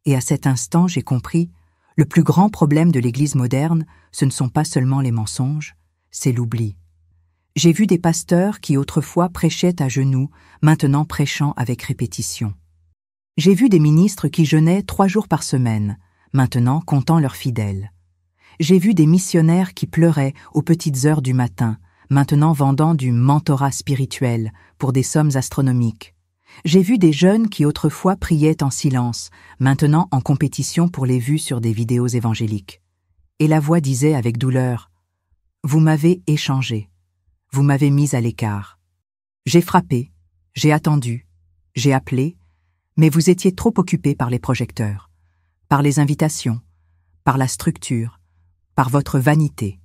Et à cet instant, j'ai compris, le plus grand problème de l'Église moderne, ce ne sont pas seulement les mensonges, c'est l'oubli. J'ai vu des pasteurs qui autrefois prêchaient à genoux, maintenant prêchant avec répétition. J'ai vu des ministres qui jeûnaient 3 jours par semaine, maintenant comptant leurs fidèles. J'ai vu des missionnaires qui pleuraient aux petites heures du matin, maintenant vendant du mentorat spirituel pour des sommes astronomiques. J'ai vu des jeunes qui autrefois priaient en silence, maintenant en compétition pour les vues sur des vidéos évangéliques. Et la voix disait avec douleur « Vous m'avez échangé. Vous m'avez mis à l'écart. J'ai frappé, j'ai attendu, j'ai appelé, mais vous étiez trop occupés par les projecteurs, par les invitations, par la structure, par votre vanité. »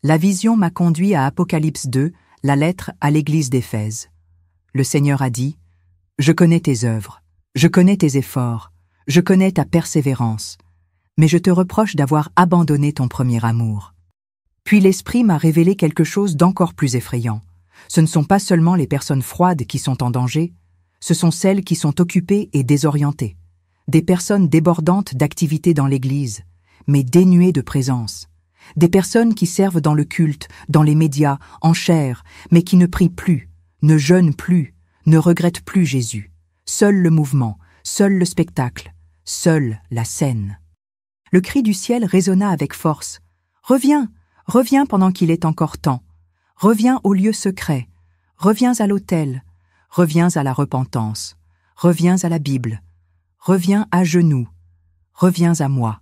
La vision m'a conduit à Apocalypse 2, la lettre à l'église d'Éphèse. Le Seigneur a dit « Je connais tes œuvres, je connais tes efforts, je connais ta persévérance, mais je te reproche d'avoir abandonné ton premier amour. » Puis l'Esprit m'a révélé quelque chose d'encore plus effrayant. Ce ne sont pas seulement les personnes froides qui sont en danger, ce sont celles qui sont occupées et désorientées. Des personnes débordantes d'activités dans l'Église, mais dénuées de présence. Des personnes qui servent dans le culte, dans les médias, en chair, mais qui ne prient plus, ne jeûnent plus, ne regrettent plus Jésus. Seul le mouvement, seul le spectacle, seule la scène. Le cri du ciel résonna avec force. « Reviens ! Reviens pendant qu'il est encore temps. Reviens au lieu secret. Reviens à l'autel. Reviens à la repentance. Reviens à la Bible. Reviens à genoux. Reviens à moi. »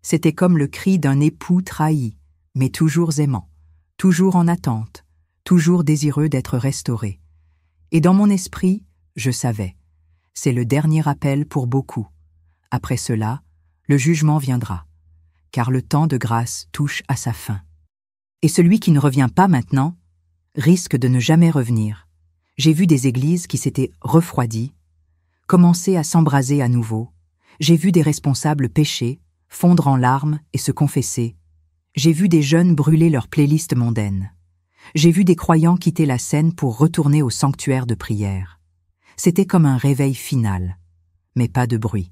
C'était comme le cri d'un époux trahi, mais toujours aimant, toujours en attente, toujours désireux d'être restauré. Et dans mon esprit, je savais. C'est le dernier appel pour beaucoup. Après cela, le jugement viendra, car le temps de grâce touche à sa fin. Et celui qui ne revient pas maintenant risque de ne jamais revenir. J'ai vu des églises qui s'étaient refroidies, commencer à s'embraser à nouveau. J'ai vu des responsables pécher, fondre en larmes et se confesser. J'ai vu des jeunes brûler leurs playlists mondaines. J'ai vu des croyants quitter la scène pour retourner au sanctuaire de prière. C'était comme un réveil final, mais pas de bruit,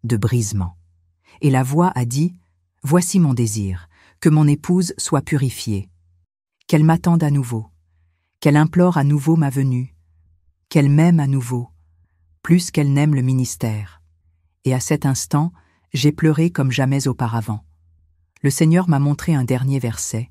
de brisement. Et la voix a dit « Voici mon désir, que mon épouse soit purifiée, qu'elle m'attende à nouveau, qu'elle implore à nouveau ma venue, qu'elle m'aime à nouveau, plus qu'elle n'aime le ministère. » Et à cet instant, j'ai pleuré comme jamais auparavant. Le Seigneur m'a montré un dernier verset,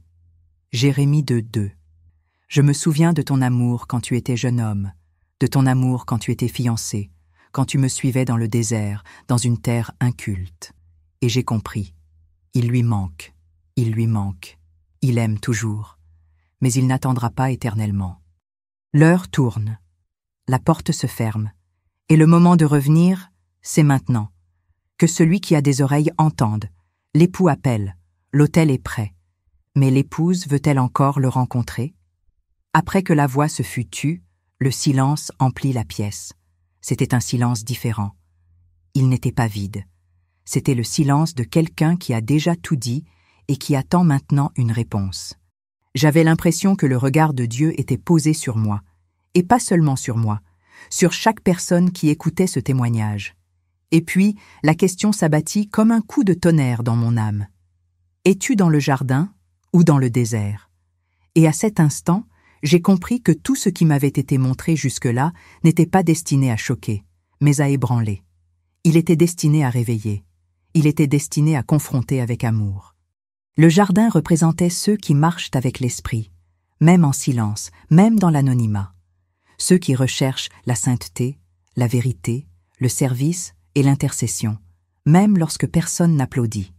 Jérémie 2:2. « Je me souviens de ton amour quand tu étais jeune homme, de ton amour quand tu étais fiancé, quand tu me suivais dans le désert, dans une terre inculte. Et j'ai compris. Il lui manque, il aime toujours, mais il n'attendra pas éternellement. L'heure tourne, la porte se ferme, et le moment de revenir, c'est maintenant. Que celui qui a des oreilles entende. L'époux appelle, l'autel est prêt. Mais l'épouse veut-elle encore le rencontrer? Après que la voix se fut tue, le silence emplit la pièce. C'était un silence différent. Il n'était pas vide. C'était le silence de quelqu'un qui a déjà tout dit et qui attend maintenant une réponse. J'avais l'impression que le regard de Dieu était posé sur moi, et pas seulement sur moi, sur chaque personne qui écoutait ce témoignage. Et puis, la question s'abattit comme un coup de tonnerre dans mon âme. Es-tu dans le jardin ou dans le désert? Et à cet instant, j'ai compris que tout ce qui m'avait été montré jusque-là n'était pas destiné à choquer, mais à ébranler. Il était destiné à réveiller. Il était destiné à confronter avec amour. Le jardin représentait ceux qui marchent avec l'esprit, même en silence, même dans l'anonymat. Ceux qui recherchent la sainteté, la vérité, le service et l'intercession, même lorsque personne n'applaudit.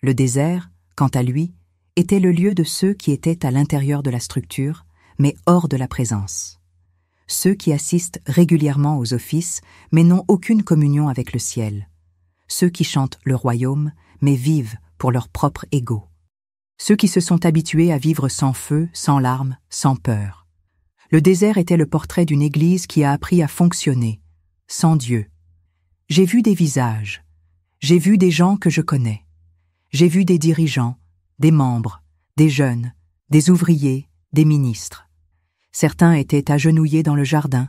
Le désert, quant à lui, était le lieu de ceux qui étaient à l'intérieur de la structure, mais hors de la présence. Ceux qui assistent régulièrement aux offices, mais n'ont aucune communion avec le ciel. Ceux qui chantent le royaume, mais vivent pour leur propre ego. Ceux qui se sont habitués à vivre sans feu, sans larmes, sans peur. Le désert était le portrait d'une église qui a appris à fonctionner, sans Dieu. J'ai vu des visages, j'ai vu des gens que je connais. J'ai vu des dirigeants, des membres, des jeunes, des ouvriers, des ministres. Certains étaient agenouillés dans le jardin,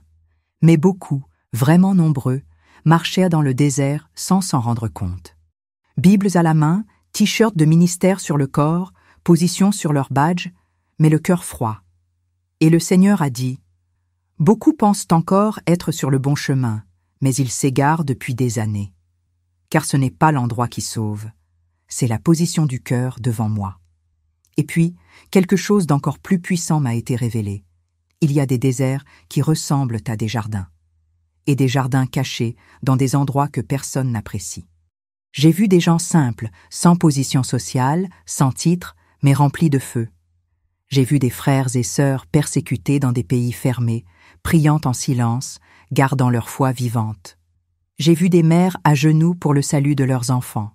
mais beaucoup, vraiment nombreux, marchaient dans le désert sans s'en rendre compte. Bibles à la main, t-shirts de ministère sur le corps, position sur leur badge, mais le cœur froid. Et le Seigneur a dit « Beaucoup pensent encore être sur le bon chemin, mais ils s'égarent depuis des années. Car ce n'est pas l'endroit qui sauve, c'est la position du cœur devant moi. » Et puis, quelque chose d'encore plus puissant m'a été révélé. Il y a des déserts qui ressemblent à des jardins, et des jardins cachés dans des endroits que personne n'apprécie. J'ai vu des gens simples, sans position sociale, sans titre, mais remplis de feu. J'ai vu des frères et sœurs persécutés dans des pays fermés, priant en silence, gardant leur foi vivante. J'ai vu des mères à genoux pour le salut de leurs enfants.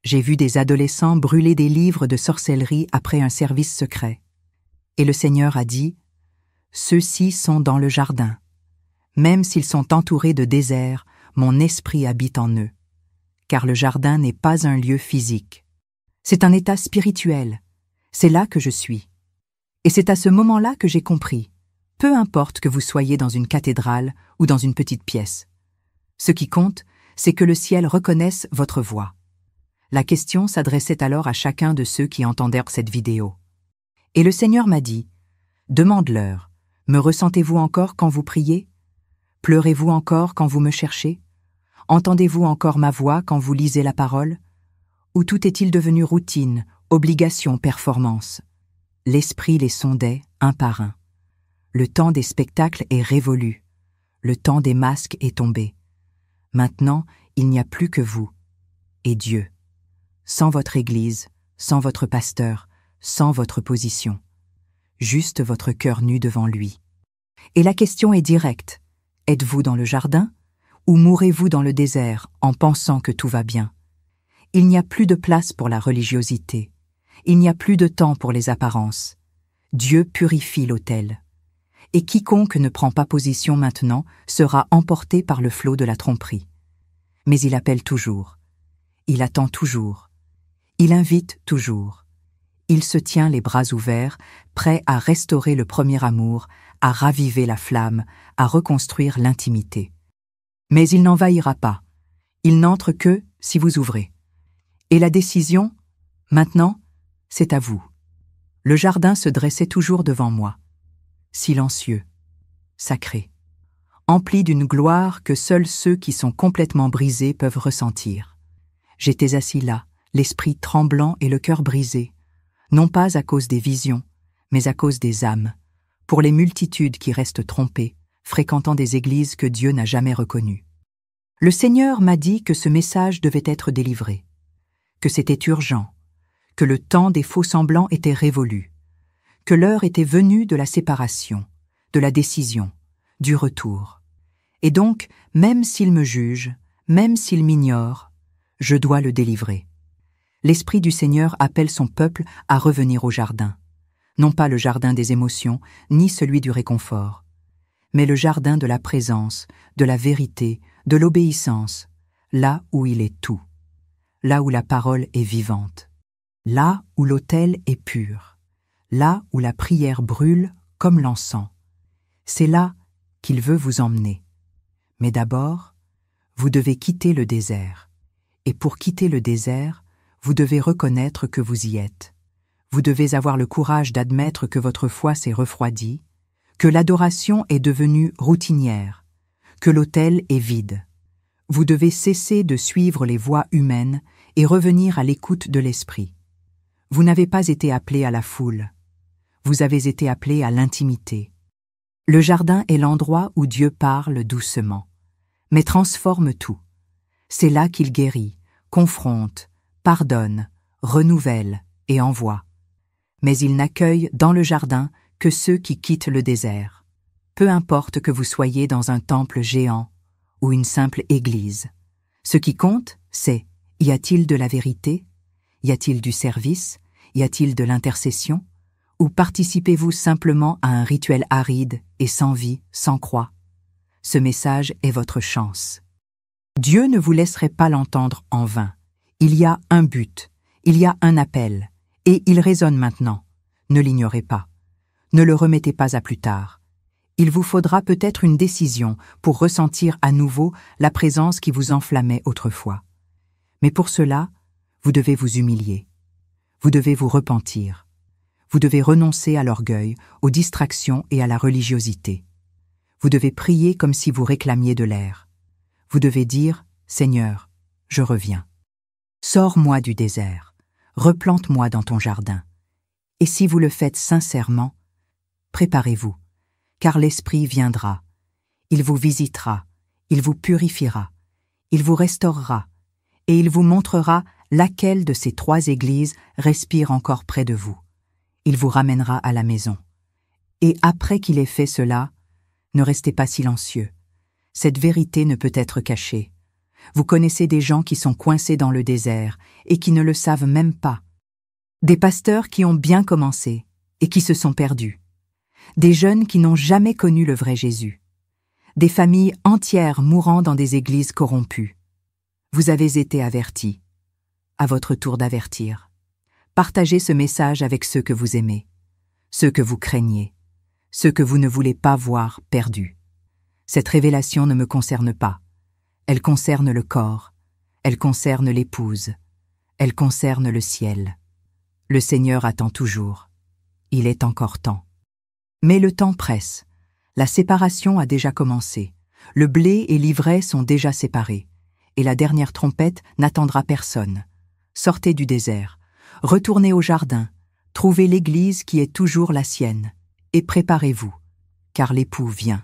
J'ai vu des adolescents brûler des livres de sorcellerie après un service secret. Et le Seigneur a dit « Ceux-ci sont dans le jardin. Même s'ils sont entourés de désert, mon esprit habite en eux. Car le jardin n'est pas un lieu physique. C'est un état spirituel. C'est là que je suis. Et c'est à ce moment-là que j'ai compris. Peu importe que vous soyez dans une cathédrale ou dans une petite pièce. Ce qui compte, c'est que le ciel reconnaisse votre voix. » La question s'adressait alors à chacun de ceux qui entendèrent cette vidéo. Et le Seigneur m'a dit « Demande-leur, me ressentez-vous encore quand vous priez? Pleurez-vous encore quand vous me cherchez? Entendez-vous encore ma voix quand vous lisez la parole? Ou tout est-il devenu routine, obligation, performance? » L'Esprit les sondait un par un. Le temps des spectacles est révolu. Le temps des masques est tombé. Maintenant, il n'y a plus que vous et Dieu. Sans votre Église, sans votre pasteur, sans votre position. Juste votre cœur nu devant lui. Et la question est directe. Êtes-vous dans le jardin ou mourrez-vous dans le désert en pensant que tout va bien? Il n'y a plus de place pour la religiosité. Il n'y a plus de temps pour les apparences. Dieu purifie l'autel. Et quiconque ne prend pas position maintenant sera emporté par le flot de la tromperie. Mais il appelle toujours. Il attend toujours. Il invite toujours. Il se tient les bras ouverts, prêt à restaurer le premier amour, à raviver la flamme, à reconstruire l'intimité. Mais il n'envahira pas. Il n'entre que si vous ouvrez. Et la décision, maintenant, c'est à vous. Le jardin se dressait toujours devant moi, silencieux, sacré, empli d'une gloire que seuls ceux qui sont complètement brisés peuvent ressentir. J'étais assis là, l'esprit tremblant et le cœur brisé, non pas à cause des visions, mais à cause des âmes, pour les multitudes qui restent trompées, fréquentant des églises que Dieu n'a jamais reconnues. Le Seigneur m'a dit que ce message devait être délivré, que c'était urgent, que le temps des faux-semblants était révolu, que l'heure était venue de la séparation, de la décision, du retour. Et donc, même s'il me juge, même s'il m'ignore, je dois le délivrer. L'Esprit du Seigneur appelle son peuple à revenir au jardin, non pas le jardin des émotions, ni celui du réconfort, mais le jardin de la présence, de la vérité, de l'obéissance, là où il est tout, là où la parole est vivante, là où l'autel est pur, là où la prière brûle comme l'encens. C'est là qu'il veut vous emmener. Mais d'abord, vous devez quitter le désert. Et pour quitter le désert, vous devez reconnaître que vous y êtes. Vous devez avoir le courage d'admettre que votre foi s'est refroidie, que l'adoration est devenue routinière, que l'autel est vide. Vous devez cesser de suivre les voies humaines et revenir à l'écoute de l'esprit. Vous n'avez pas été appelé à la foule. Vous avez été appelé à l'intimité. Le jardin est l'endroit où Dieu parle doucement, mais transforme tout. C'est là qu'il guérit, confronte, pardonne, renouvelle et envoie. Mais il n'accueille dans le jardin que ceux qui quittent le désert. Peu importe que vous soyez dans un temple géant ou une simple église. Ce qui compte, c'est: y a-t-il de la vérité? Y a-t-il du service? Y a-t-il de l'intercession? Ou participez-vous simplement à un rituel aride et sans vie, sans croix? Ce message est votre chance. Dieu ne vous laisserait pas l'entendre en vain. Il y a un but, il y a un appel, et il résonne maintenant. Ne l'ignorez pas. Ne le remettez pas à plus tard. Il vous faudra peut-être une décision pour ressentir à nouveau la présence qui vous enflammait autrefois. Mais pour cela, vous devez vous humilier. Vous devez vous repentir. Vous devez renoncer à l'orgueil, aux distractions et à la religiosité. Vous devez prier comme si vous réclamiez de l'air. Vous devez dire: Seigneur, je reviens. Sors-moi du désert, replante-moi dans ton jardin. Et si vous le faites sincèrement, préparez-vous, car l'Esprit viendra. Il vous visitera, il vous purifiera, il vous restaurera, et il vous montrera laquelle de ces 3 églises respire encore près de vous. Il vous ramènera à la maison. Et après qu'il ait fait cela, ne restez pas silencieux. Cette vérité ne peut être cachée. Vous connaissez des gens qui sont coincés dans le désert et qui ne le savent même pas. Des pasteurs qui ont bien commencé et qui se sont perdus. Des jeunes qui n'ont jamais connu le vrai Jésus. Des familles entières mourant dans des églises corrompues. Vous avez été avertis. À votre tour d'avertir. Partagez ce message avec ceux que vous aimez, ceux que vous craignez, ceux que vous ne voulez pas voir perdus. Cette révélation ne me concerne pas. Elle concerne le corps, elle concerne l'épouse, elle concerne le ciel. Le Seigneur attend toujours. Il est encore temps. Mais le temps presse. La séparation a déjà commencé. Le blé et l'ivraie sont déjà séparés. Et la dernière trompette n'attendra personne. Sortez du désert. Retournez au jardin. Trouvez l'église qui est toujours la sienne. Et préparez-vous, car l'époux vient.